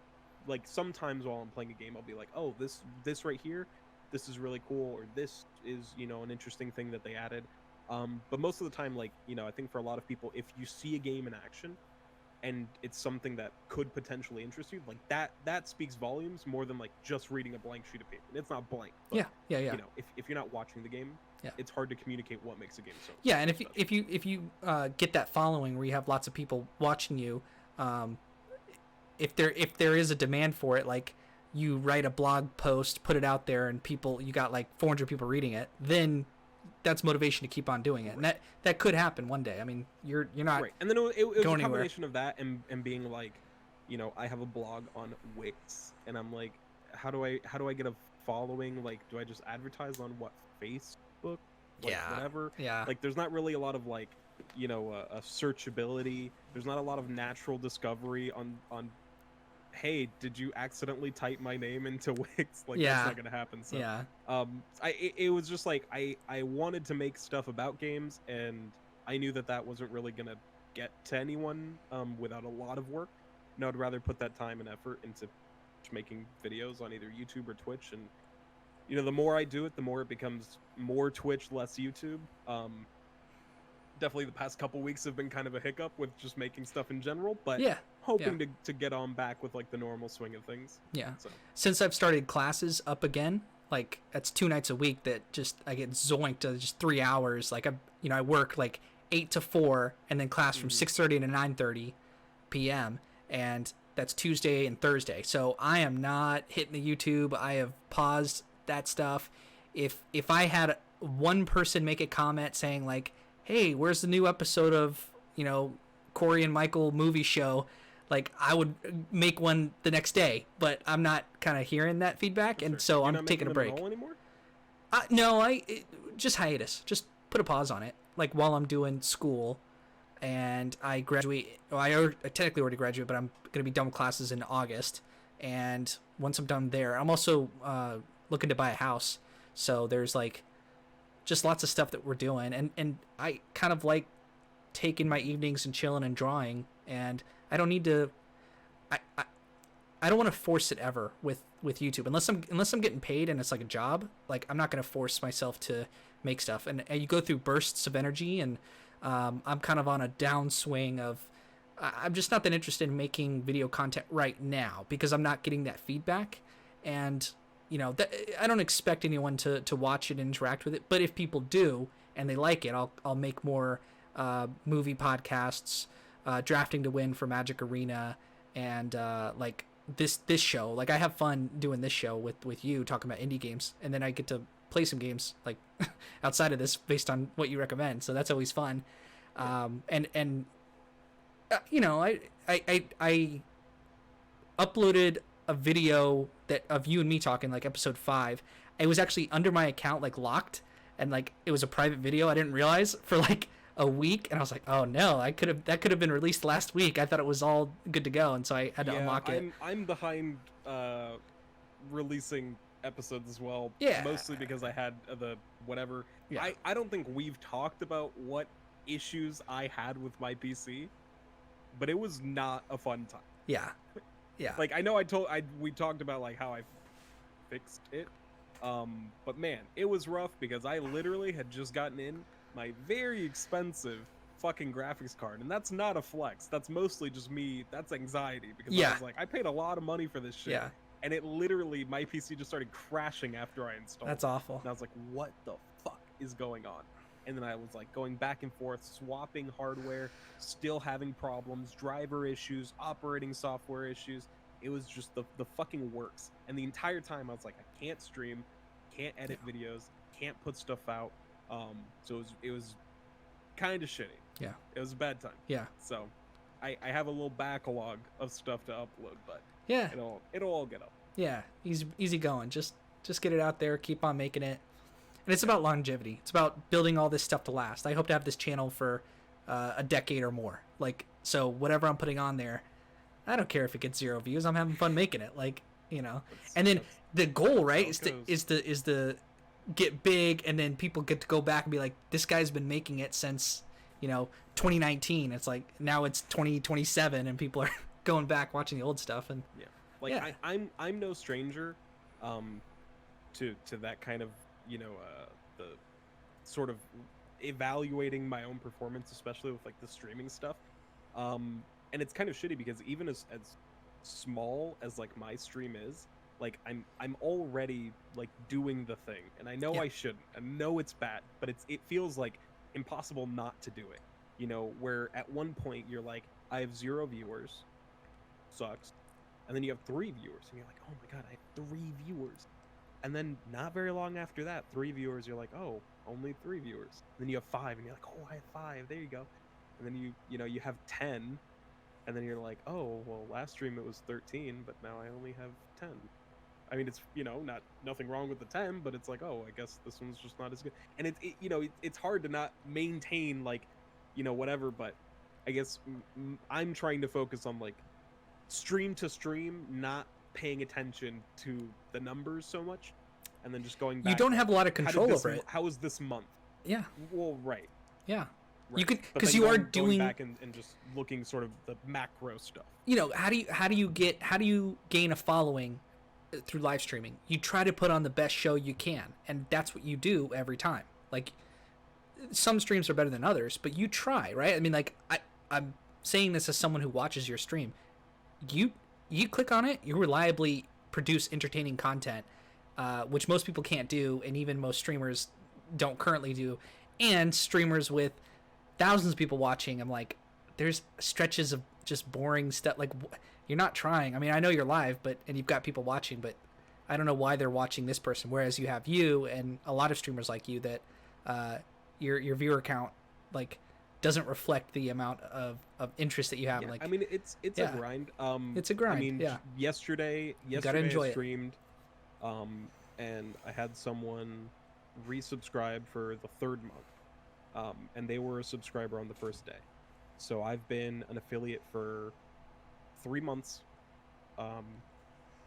[SPEAKER 2] like, sometimes while I'm playing a game, I'll be like, oh, this right here, this is really cool, or this is, an interesting thing that they added. But most of the time, like, I think for a lot of people, if you see a game in action and it's something that could potentially interest you, like that speaks volumes more than like just reading a blank sheet of paper. And it's not blank. But,
[SPEAKER 1] yeah.
[SPEAKER 2] if you're not watching the game,
[SPEAKER 1] Yeah.
[SPEAKER 2] it's hard to communicate what makes a game so.
[SPEAKER 1] Yeah, and if
[SPEAKER 2] special.
[SPEAKER 1] if you get that following where you have lots of people watching you, if there is a demand for it, like you write a blog post, put it out there, and you got like 400 people reading it, then that's motivation to keep on doing it, and that could happen one day. I mean, you're not
[SPEAKER 2] Right, and then it was a
[SPEAKER 1] going anywhere.
[SPEAKER 2] combination of that and being like, I have a blog on Wix, and I'm like, how do I get a following? Like, do I just advertise on what, Facebook? Like,
[SPEAKER 1] Yeah.
[SPEAKER 2] whatever.
[SPEAKER 1] yeah
[SPEAKER 2] Like, there's not really a lot of like, a searchability. There's not a lot of natural discovery on. Hey, did you accidentally type my name into Wix? Like,
[SPEAKER 1] Yeah.
[SPEAKER 2] that's not gonna happen. So,
[SPEAKER 1] yeah
[SPEAKER 2] it was just like I wanted to make stuff about games, and I knew that wasn't really gonna get to anyone without a lot of work. And I'd rather put that time and effort into making videos on either YouTube or Twitch, and you know, the more I do it, the more it becomes more Twitch, less YouTube. Definitely the past couple weeks have been kind of a hiccup with just making stuff in general, but
[SPEAKER 1] Yeah.
[SPEAKER 2] hoping to get on back with like the normal swing of things.
[SPEAKER 1] Yeah.
[SPEAKER 2] So
[SPEAKER 1] Since I've started classes up again, like that's 2 nights a week that just I get zoinked to just 3 hours. Like I work like 8 to 4 and then class from 6:30 to 9:30 p.m. and that's Tuesday and Thursday. So I am not hitting the YouTube. I have paused that stuff. If I had one person make a comment saying like, "Hey, where's the new episode of, Corey and Michael movie show?" Like I would make one the next day, but I'm not kind of hearing that feedback, and so
[SPEAKER 2] You're
[SPEAKER 1] I'm
[SPEAKER 2] not
[SPEAKER 1] taking a
[SPEAKER 2] making
[SPEAKER 1] break.
[SPEAKER 2] them at all anymore?
[SPEAKER 1] No, just hiatus. Just put a pause on it, like while I'm doing school, and I graduate. Well, I technically already graduated, but I'm gonna be done with classes in August, and once I'm done there, I'm also looking to buy a house. So there's like just lots of stuff that we're doing, and I kind of like taking my evenings and chilling and drawing, and I don't need to. I don't want to force it ever with YouTube unless I'm getting paid and it's like a job. Like I'm not gonna force myself to make stuff, and you go through bursts of energy, and I'm kind of on a downswing of. I'm just not that interested in making video content right now because I'm not getting that feedback, and I don't expect anyone to watch it and interact with it. But if people do and they like it, I'll make more movie podcasts, drafting to win for Magic Arena, and like this show. Like I have fun doing this show with you talking about indie games, and then I get to play some games like outside of this based on what you recommend. So that's always fun. And I uploaded a video of you and me talking, like episode 5. It was actually under my account, like locked, and like it was a private video. I didn't realize for like a week, and I was like, oh no, that could have been released last week. I thought it was all good to go, and so I had to unlock it.
[SPEAKER 2] I'm behind releasing episodes as well.
[SPEAKER 1] Yeah.
[SPEAKER 2] Mostly because I had the whatever.
[SPEAKER 1] Yeah.
[SPEAKER 2] I don't think we've talked about what issues I had with my PC, but it was not a fun time.
[SPEAKER 1] Yeah.
[SPEAKER 2] Like I know we talked about like how I fixed it. But man, it was rough because I literally had just gotten in my very expensive fucking graphics card, and that's not a flex. That's mostly just me. That's anxiety because I was like, I paid a lot of money for this shit.
[SPEAKER 1] Yeah.
[SPEAKER 2] And it literally, my PC just started crashing after I installed
[SPEAKER 1] That's
[SPEAKER 2] it.
[SPEAKER 1] awful.
[SPEAKER 2] And I was like, what the fuck is going on? And then I was like going back and forth, swapping hardware, still having problems, driver issues, operating software issues. It was just the fucking works. And the entire time I was like, I can't stream, can't edit videos, can't put stuff out. So it was kind of shitty.
[SPEAKER 1] Yeah.
[SPEAKER 2] It was a bad time.
[SPEAKER 1] Yeah.
[SPEAKER 2] So I have a little backlog of stuff to upload, but
[SPEAKER 1] yeah,
[SPEAKER 2] it'll all get up.
[SPEAKER 1] Yeah, easy going. Just get it out there, keep on making it. And it's about longevity. It's about building all this stuff to last. I hope to have this channel for a decade or more. Like, so whatever I'm putting on there, I don't care if it gets 0 views. I'm having fun making it. Like, and then the goal, right, is to get big, and then people get to go back and be like, this guy's been making it since 2019. It's like now it's 2027 and people are going back watching the old stuff. And
[SPEAKER 2] I'm no stranger to that kind of the sort of evaluating my own performance, especially with like the streaming stuff, and it's kind of shitty because even as small as like my stream is, like I'm already like doing the thing, and I know I shouldn't. I know it's bad, but it feels like impossible not to do it. Where at one point you're like, I have 0 viewers, sucks, and then you have 3 viewers, and you're like, oh my god, I have 3 viewers, and then not very long after that, 3 viewers, you're like, oh, only 3 viewers, and then you have 5, and you're like, oh, I have 5, there you go, and then you have 10, and then you're like, oh, well, last stream it was 13, but now I only have 10. I mean, it's nothing wrong with the 10, but it's like, oh, I guess this one's just not as good. And it's hard to not maintain like, whatever. But I guess I'm trying to focus on like stream to stream, not paying attention to the numbers so much, and then just going back.
[SPEAKER 1] You don't have a lot of control over it.
[SPEAKER 2] How was this month?
[SPEAKER 1] Yeah.
[SPEAKER 2] Well, right.
[SPEAKER 1] Yeah. You could,
[SPEAKER 2] But
[SPEAKER 1] because
[SPEAKER 2] then
[SPEAKER 1] you are
[SPEAKER 2] going
[SPEAKER 1] doing,
[SPEAKER 2] back and just looking sort of the macro stuff.
[SPEAKER 1] you know, how do you gain a following through live streaming? You try to put on the best show you can, and that's what you do every time. Like, some streams are better than others, but you try, right? I mean, like, I'm saying this as someone who watches your stream. You click on it, you reliably produce entertaining content, which most people can't do, and even most streamers don't currently do. And streamers with thousands of people watching, I'm like, there's stretches of just boring stuff. Like, you're not trying. I mean, I know you're live, and you've got people watching, but I don't know why they're watching this person. Whereas you have you and a lot of streamers like you that your viewer count like doesn't reflect the amount of interest that you have.
[SPEAKER 2] Yeah,
[SPEAKER 1] Like,
[SPEAKER 2] I mean, it's
[SPEAKER 1] yeah.
[SPEAKER 2] a grind.
[SPEAKER 1] It's a grind,
[SPEAKER 2] I mean,
[SPEAKER 1] yeah.
[SPEAKER 2] yesterday
[SPEAKER 1] gotta enjoy
[SPEAKER 2] I
[SPEAKER 1] it.
[SPEAKER 2] streamed, and I had someone resubscribe for the third month, and they were a subscriber on the first day. So I've been an affiliate for 3 months.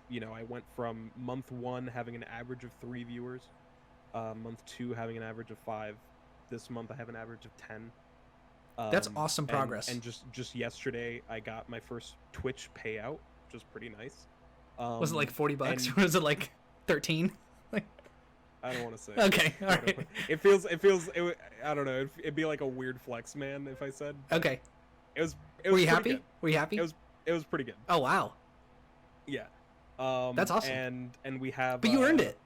[SPEAKER 2] You know, I went from month 1 having an average of 3 viewers, month 2 having an average of 5. This month I have an average of 10.
[SPEAKER 1] That's awesome progress.
[SPEAKER 2] And just yesterday, I got my first Twitch payout, which was pretty nice.
[SPEAKER 1] Was it like $40
[SPEAKER 2] and-
[SPEAKER 1] or was it like 13?
[SPEAKER 2] I don't want to say.
[SPEAKER 1] Okay, all
[SPEAKER 2] I don't
[SPEAKER 1] right.
[SPEAKER 2] know. I don't know. It'd be like a weird flex, man, if I said.
[SPEAKER 1] Okay.
[SPEAKER 2] It was.
[SPEAKER 1] Were
[SPEAKER 2] was
[SPEAKER 1] you
[SPEAKER 2] pretty
[SPEAKER 1] happy?
[SPEAKER 2] good.
[SPEAKER 1] Were you happy?
[SPEAKER 2] It was pretty good.
[SPEAKER 1] Oh wow.
[SPEAKER 2] Yeah.
[SPEAKER 1] That's awesome.
[SPEAKER 2] And we have.
[SPEAKER 1] But you earned it.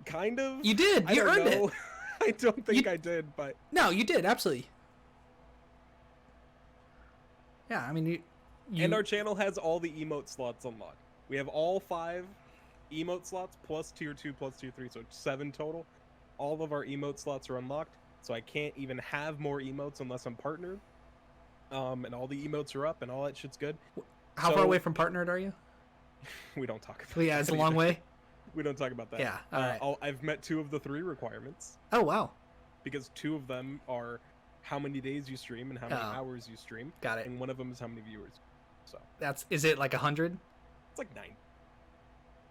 [SPEAKER 2] Kind of.
[SPEAKER 1] You did.
[SPEAKER 2] I
[SPEAKER 1] You
[SPEAKER 2] don't
[SPEAKER 1] earned
[SPEAKER 2] know.
[SPEAKER 1] it.
[SPEAKER 2] I don't think I did, but
[SPEAKER 1] No, you did absolutely. Yeah, I mean you.
[SPEAKER 2] And our channel has all the emote slots unlocked. We have all 5 emote slots plus tier 2 plus tier 3, so 7 total. All of our emote slots are unlocked, so I can't even have more emotes unless I'm partnered. And all the emotes are up, and all that shit's good.
[SPEAKER 1] How far away from partnered are you?
[SPEAKER 2] We don't talk about.
[SPEAKER 1] Well, yeah, it's a
[SPEAKER 2] that
[SPEAKER 1] long
[SPEAKER 2] either.
[SPEAKER 1] way.
[SPEAKER 2] We don't talk about that.
[SPEAKER 1] Yeah, all right.
[SPEAKER 2] I've met 2 of the 3 requirements
[SPEAKER 1] Oh wow,
[SPEAKER 2] because 2 of them are how many days you stream and how many
[SPEAKER 1] Oh.
[SPEAKER 2] hours you stream,
[SPEAKER 1] got it.
[SPEAKER 2] and one of them is how many viewers. So
[SPEAKER 1] Is it like 100?
[SPEAKER 2] it's like 9.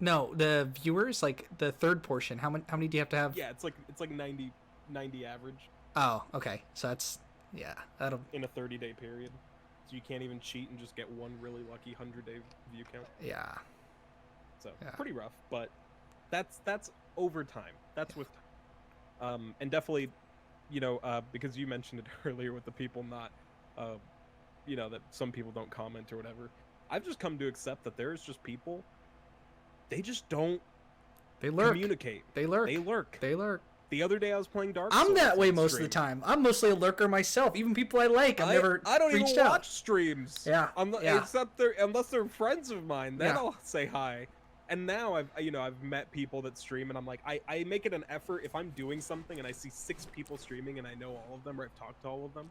[SPEAKER 1] No, the viewers, like the third portion. How many do you have to have?
[SPEAKER 2] Yeah, it's like 90 average
[SPEAKER 1] Oh, okay. So that's that'll
[SPEAKER 2] in a 30-day period. So you can't even cheat and just get one really lucky 100-day view count.
[SPEAKER 1] yeah.
[SPEAKER 2] So
[SPEAKER 1] Yeah.
[SPEAKER 2] pretty rough, but that's over time. That's with time. And definitely, you know, because you mentioned it earlier with the people not, you know, that some people don't comment or whatever. I've just come to accept that there's just people. They just don't
[SPEAKER 1] They lurk.
[SPEAKER 2] communicate.
[SPEAKER 1] They lurk.
[SPEAKER 2] They lurk.
[SPEAKER 1] They lurk.
[SPEAKER 2] The other day I was playing Dark Souls.
[SPEAKER 1] I'm that way
[SPEAKER 2] on
[SPEAKER 1] most of the
[SPEAKER 2] stream.
[SPEAKER 1] time. I'm mostly a lurker myself. Even people I like, I've never
[SPEAKER 2] I don't
[SPEAKER 1] reached
[SPEAKER 2] even
[SPEAKER 1] out.
[SPEAKER 2] watch streams.
[SPEAKER 1] Yeah, yeah.
[SPEAKER 2] Except unless they're friends of mine, then
[SPEAKER 1] Yeah.
[SPEAKER 2] I'll say hi. And now I've met people that stream, and I'm like, I make it an effort if I'm doing something and I see 6 people streaming and I know all of them or I've talked to all of them.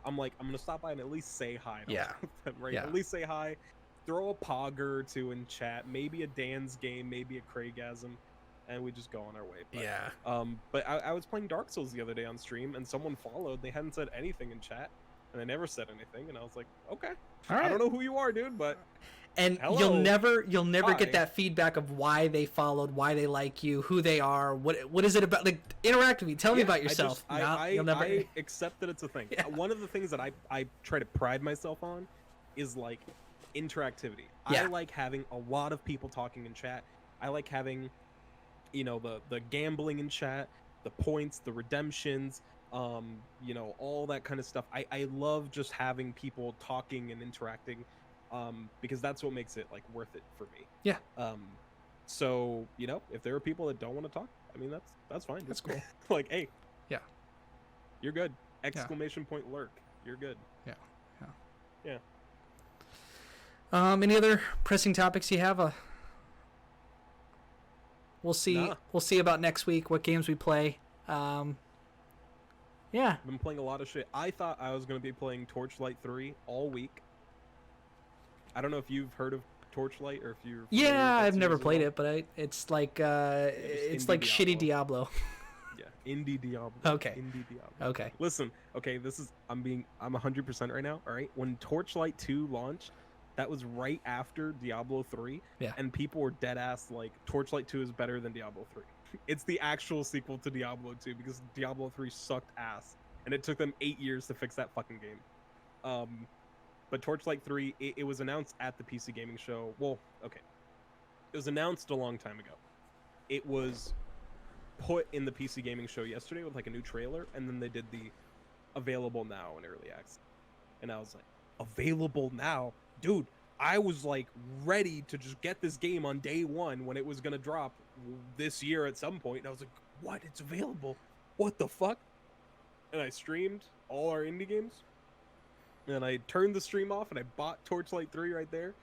[SPEAKER 2] I'm like, I'm gonna stop by and at least say hi. To
[SPEAKER 1] Yeah.
[SPEAKER 2] all of them, right?
[SPEAKER 1] Yeah.
[SPEAKER 2] At least say hi. Throw a pog or 2 in chat. Maybe a Dan's game. Maybe a Craigasm. And we just go on our way. But,
[SPEAKER 1] Yeah.
[SPEAKER 2] But I was playing Dark Souls the other day on stream, and someone followed. They hadn't said anything in chat, and they never said anything. And I was like, okay,
[SPEAKER 1] All right.
[SPEAKER 2] I don't know who you are, dude, but
[SPEAKER 1] And
[SPEAKER 2] Hello.
[SPEAKER 1] you'll never
[SPEAKER 2] Hi.
[SPEAKER 1] get that feedback of why they followed, why they like you, who they are, what is it about? Like, interact with me. Tell me
[SPEAKER 2] yeah,
[SPEAKER 1] about yourself. You'll never.
[SPEAKER 2] I accept that it's a thing.
[SPEAKER 1] Yeah.
[SPEAKER 2] One of the things that I try to pride myself on is like interactivity.
[SPEAKER 1] Yeah.
[SPEAKER 2] I like having a lot of people talking in chat. I like having, you know, the gambling in chat, the points, the redemptions, you know, all that kind of stuff. I love just having people talking and interacting, because that's what makes it like worth it for me.
[SPEAKER 1] Yeah.
[SPEAKER 2] So, you know, if there are people that don't want to talk, I mean, that's fine.
[SPEAKER 1] That's cool.
[SPEAKER 2] Like, hey,
[SPEAKER 1] Yeah.
[SPEAKER 2] you're good. Exclamation point lurk. You're good.
[SPEAKER 1] Any other pressing topics you have? We'll see.
[SPEAKER 2] Nah.
[SPEAKER 1] We'll see about next week what games we play. Yeah.
[SPEAKER 2] I've been playing a lot of shit. I thought I was going to be playing Torchlight 3 all week. I don't know if you've heard of Torchlight or if you're familiar with
[SPEAKER 1] Yeah,
[SPEAKER 2] that
[SPEAKER 1] I've never
[SPEAKER 2] series at
[SPEAKER 1] played
[SPEAKER 2] all.
[SPEAKER 1] it, but it's like it's
[SPEAKER 2] indie
[SPEAKER 1] like shitty
[SPEAKER 2] Diablo.
[SPEAKER 1] Diablo.
[SPEAKER 2] Yeah, indie Diablo.
[SPEAKER 1] Okay.
[SPEAKER 2] Indie Diablo.
[SPEAKER 1] Okay.
[SPEAKER 2] Listen, okay, I'm 100% right now, all right? When Torchlight 2 launched, that was right after Diablo 3,
[SPEAKER 1] Yeah.
[SPEAKER 2] and people were dead ass like Torchlight 2 is better than Diablo 3. It's the actual sequel to Diablo 2 because Diablo 3 sucked ass. and it took them 8 years to fix that fucking game. But Torchlight 3, it was announced at the PC Gaming Show. Well, okay, it was announced a long time ago. It was put in the PC Gaming Show yesterday with like a new trailer, and then they did the available now in early access. And I was like, available now? Dude, I was like ready to just get this game on day one when it was gonna drop this year at some point. And I was like, what? It's available? What the fuck? And I streamed all our indie games. And I turned the stream off and I bought Torchlight 3 right there.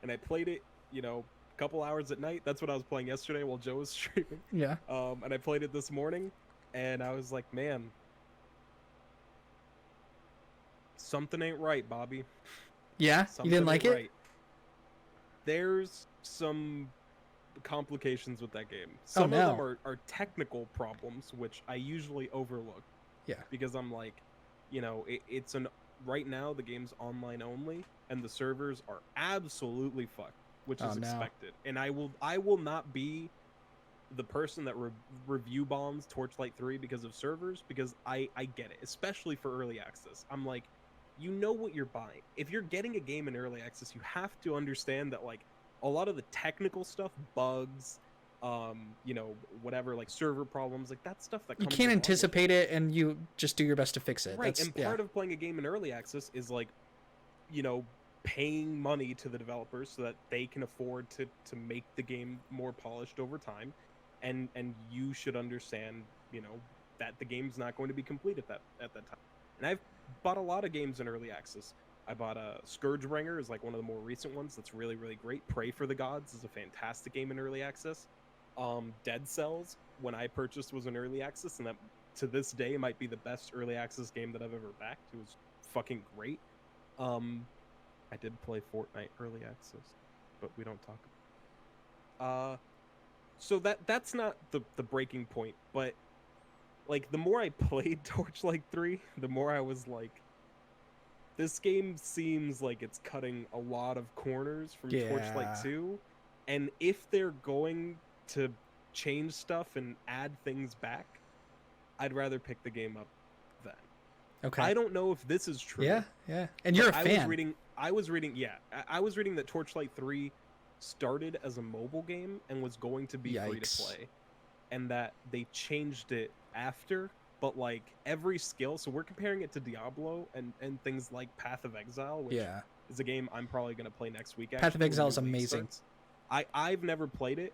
[SPEAKER 2] And I played it, you know, a couple hours at night. That's what I was playing yesterday while Joe was streaming.
[SPEAKER 1] Yeah.
[SPEAKER 2] And I played it this morning. And I was like, man, something ain't right, Bobby.
[SPEAKER 1] Yeah?
[SPEAKER 2] Something
[SPEAKER 1] You didn't like
[SPEAKER 2] ain't
[SPEAKER 1] it?
[SPEAKER 2] right. There's some complications with that game. Some of them are technical problems, which I usually overlook.
[SPEAKER 1] Yeah.
[SPEAKER 2] Because I'm like, you know, it's an right now the game's online only, and the servers are absolutely fucked, which is expected. And I will not be the person that review bombs Torchlight 3 because of servers, because I get it, especially for early access. I'm like, you know what you're buying. If you're getting a game in early access, you have to understand that like a lot of the technical stuff, bugs, you know, whatever, like server problems, like that stuff that
[SPEAKER 1] you
[SPEAKER 2] comes
[SPEAKER 1] can't
[SPEAKER 2] along
[SPEAKER 1] anticipate it, and you just do your best to fix it.
[SPEAKER 2] Right,
[SPEAKER 1] That's,
[SPEAKER 2] and part of playing a game in early access is like, you know, paying money to the developers so that they can afford to make the game more polished over time, and you should understand, you know, that the game's not going to be complete at that time. And I've bought a lot of games in early access. I bought a Scourgebringer is like one of the more recent ones that's really, really great. Pray for the Gods is a fantastic game in early access. Dead Cells, when I purchased, was in early access, and that to this day might be the best early access game that I've ever backed. It was fucking great. I did play Fortnite early access, but we don't talk. So that's not the breaking point, but like the more I played Torchlight 3, the more I was like, this game seems like it's cutting a lot of corners from Torchlight 2, and if they're going to change stuff and add things back, I'd rather pick the game up then.
[SPEAKER 1] Okay.
[SPEAKER 2] I don't know if this is true.
[SPEAKER 1] Yeah. And you're a fan.
[SPEAKER 2] I was reading that Torchlight 3 started as a mobile game and was going to be free to play, and that they changed it after, but like every skill, so we're comparing it to Diablo and things like Path of Exile, which is a game I'm probably going to play next week.
[SPEAKER 1] Path of Exile is amazing.
[SPEAKER 2] I've never played it.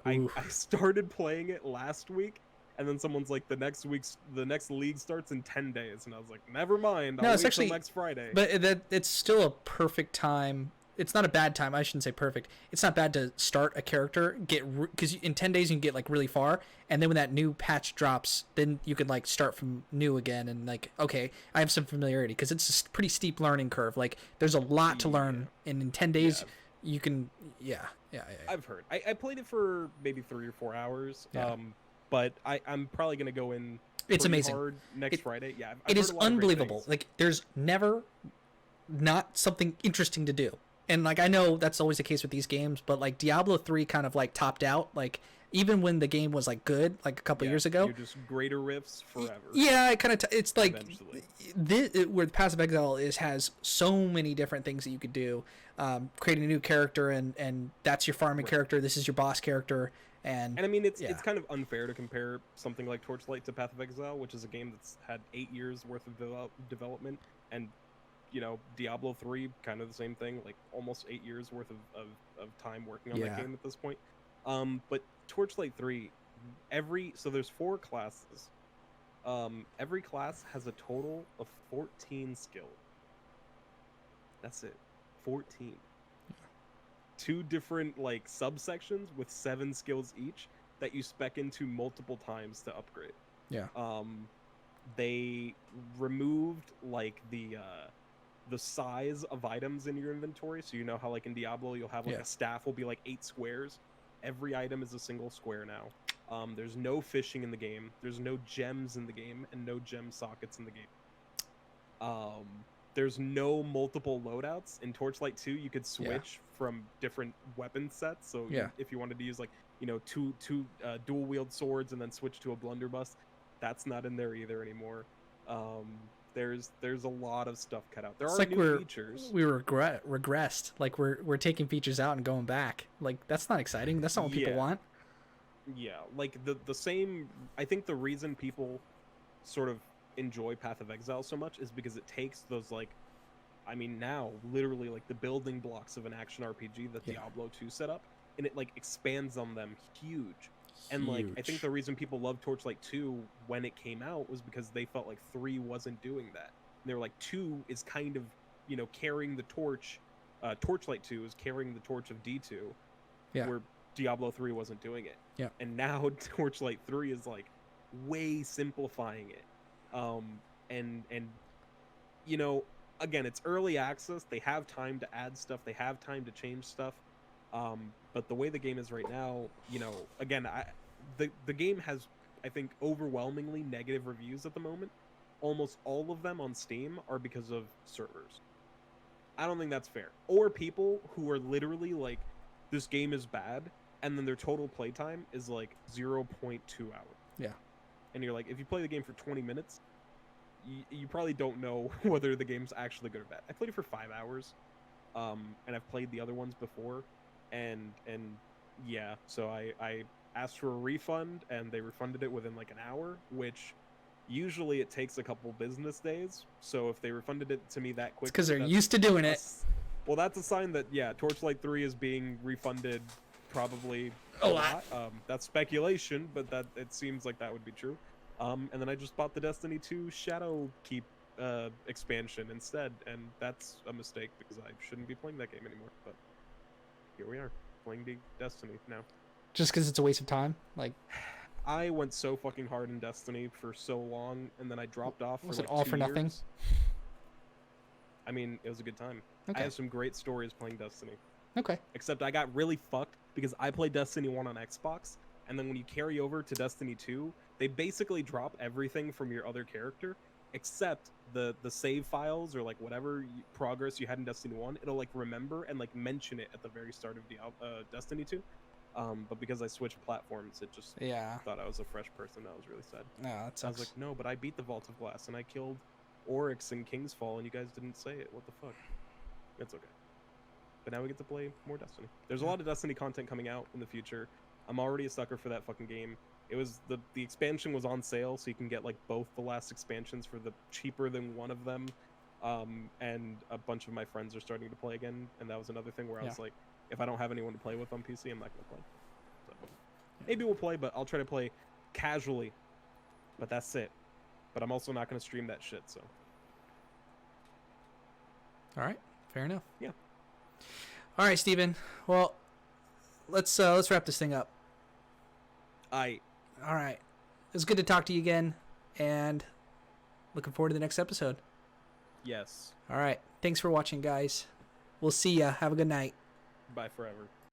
[SPEAKER 2] I started playing it last week, and then someone's like, the next league starts in 10 days, and I was like, never mind, I'll wait till next Friday.
[SPEAKER 1] But it's still a perfect time. It's not a bad time. I shouldn't say perfect. It's not bad to start a character, because in 10 days you can get like really far, and then when that new patch drops, then you can like start from new again, and like, okay, I have some familiarity, because it's a pretty steep learning curve. Like there's a lot to learn, and in 10 days you can, I've
[SPEAKER 2] heard. I played it for maybe 3 or 4 hours. But I'm probably gonna go in.
[SPEAKER 1] It's amazing.
[SPEAKER 2] Hard next Friday. Yeah,
[SPEAKER 1] it is unbelievable. Like there's never not something interesting to do. And like I know that's always the case with these games, but like Diablo 3 kind of like topped out. Like even when the game was like good, like a couple years ago,
[SPEAKER 2] you're just greater rifts forever.
[SPEAKER 1] Yeah, it kind of it's like where Path of Exile has so many different things that you could do. Creating a new character, and that's your farming character. This is your boss character. And
[SPEAKER 2] I mean, it's kind of unfair to compare something like Torchlight to Path of Exile, which is a game that's had 8 years worth of development, and you know, Diablo 3, kind of the same thing, like almost 8 years worth of time working on that game at this point. But Torchlight 3, so there's 4 classes. Every class has a total of 14 skills. That's it, 14. 2 different like subsections with 7 skills each that you spec into multiple times to upgrade. They removed like the size of items in your inventory, so you know how like in Diablo you'll have like a staff will be like 8 squares. Every item is a single square now. There's no fishing in the game, there's no gems in the game, and no gem sockets in the game. There's no multiple loadouts. In Torchlight 2, you could switch from different weapon sets. So if you wanted to use like, you know, two dual wield swords and then switch to a blunderbuss, that's not in there either anymore. Um, there's a lot of stuff cut out. There
[SPEAKER 1] It's
[SPEAKER 2] are
[SPEAKER 1] like
[SPEAKER 2] new features.
[SPEAKER 1] we regressed. Like we're taking features out and going back. Like that's not exciting. That's not what people
[SPEAKER 2] Yeah,
[SPEAKER 1] want.
[SPEAKER 2] yeah. Like the same. I think the reason people sort of enjoy Path of Exile so much is because it takes those like, I mean, now literally like the building blocks of an action RPG that
[SPEAKER 1] Yeah.
[SPEAKER 2] Diablo 2 set up, and it like expands on them huge. And like I think
[SPEAKER 1] Huge.
[SPEAKER 2] the reason people loved Torchlight 2 when it came out was because they felt like 3 wasn't doing that. And they were like 2 is kind of, carrying the torch. Torchlight 2 is carrying the torch of D2,
[SPEAKER 1] Yeah.
[SPEAKER 2] where Diablo 3 wasn't doing it.
[SPEAKER 1] Yeah.
[SPEAKER 2] And now Torchlight 3 is like way simplifying it. And again, it's early access. They have time to add stuff. They have time to change stuff. But the way the game is right now, again, the game has, I think, overwhelmingly negative reviews at the moment. Almost all of them on Steam are because of servers. I don't think that's fair. Or people who are literally like, this game is bad, and then their total playtime is like 0.2 hours.
[SPEAKER 1] Yeah.
[SPEAKER 2] And you're like, if you play the game for 20 minutes, you probably don't know whether the game's actually good or bad. I played it for 5 hours, and I've played the other ones before, and yeah, so I asked for a refund, and they refunded it within like an hour, which usually it takes a couple business days. So if they refunded it to me that quick,
[SPEAKER 1] It's because they're used to doing it.
[SPEAKER 2] well, that's a sign that Torchlight 3 is being refunded probably
[SPEAKER 1] A lot.
[SPEAKER 2] That's speculation, but that it seems like that would be true. And then I just bought the Destiny 2 Shadow Keep expansion instead, and that's a mistake because I shouldn't be playing that game anymore. But here we are, playing the Destiny now.
[SPEAKER 1] Just because it's a waste of time. Like,
[SPEAKER 2] I went so fucking hard in Destiny for so long, and then I dropped off.
[SPEAKER 1] Was
[SPEAKER 2] for
[SPEAKER 1] it
[SPEAKER 2] like
[SPEAKER 1] all
[SPEAKER 2] 2
[SPEAKER 1] for nothing?
[SPEAKER 2] years. I mean, it was a good time.
[SPEAKER 1] Okay.
[SPEAKER 2] I have some great stories playing Destiny.
[SPEAKER 1] Okay.
[SPEAKER 2] Except I got really fucked because I played Destiny 1 on Xbox, and then when you carry over to Destiny 2, they basically drop everything from your other character except the save files or like whatever progress you had in Destiny 1. It'll like remember and like mention it at the very start of Destiny 2. But because I switched platforms, it just
[SPEAKER 1] Yeah.
[SPEAKER 2] thought I was a fresh person. That was really sad.
[SPEAKER 1] No, that
[SPEAKER 2] I was
[SPEAKER 1] sucks.
[SPEAKER 2] like, no, but I beat the Vault of Glass and I killed Oryx in Kingsfall, and you guys didn't say it. What the fuck? It's okay. But now we get to play more Destiny. There's a lot of Destiny content coming out in the future. I'm already a sucker for that fucking game. It was the expansion was on sale, so you can get like both the last expansions for the cheaper than one of them. And a bunch of my friends are starting to play again, and that was another thing where I was like, if I don't have anyone to play with on PC, I'm not gonna play. So, maybe we'll play, but I'll try to play casually. But that's it. But I'm also not gonna stream that shit. So.
[SPEAKER 1] All right. Fair enough.
[SPEAKER 2] Yeah.
[SPEAKER 1] All right, Steven. Well, let's wrap this thing up. All right. It was good to talk to you again, and looking forward to the next episode.
[SPEAKER 2] Yes.
[SPEAKER 1] All right. Thanks for watching, guys. We'll see ya. Have a good night.
[SPEAKER 2] Bye forever.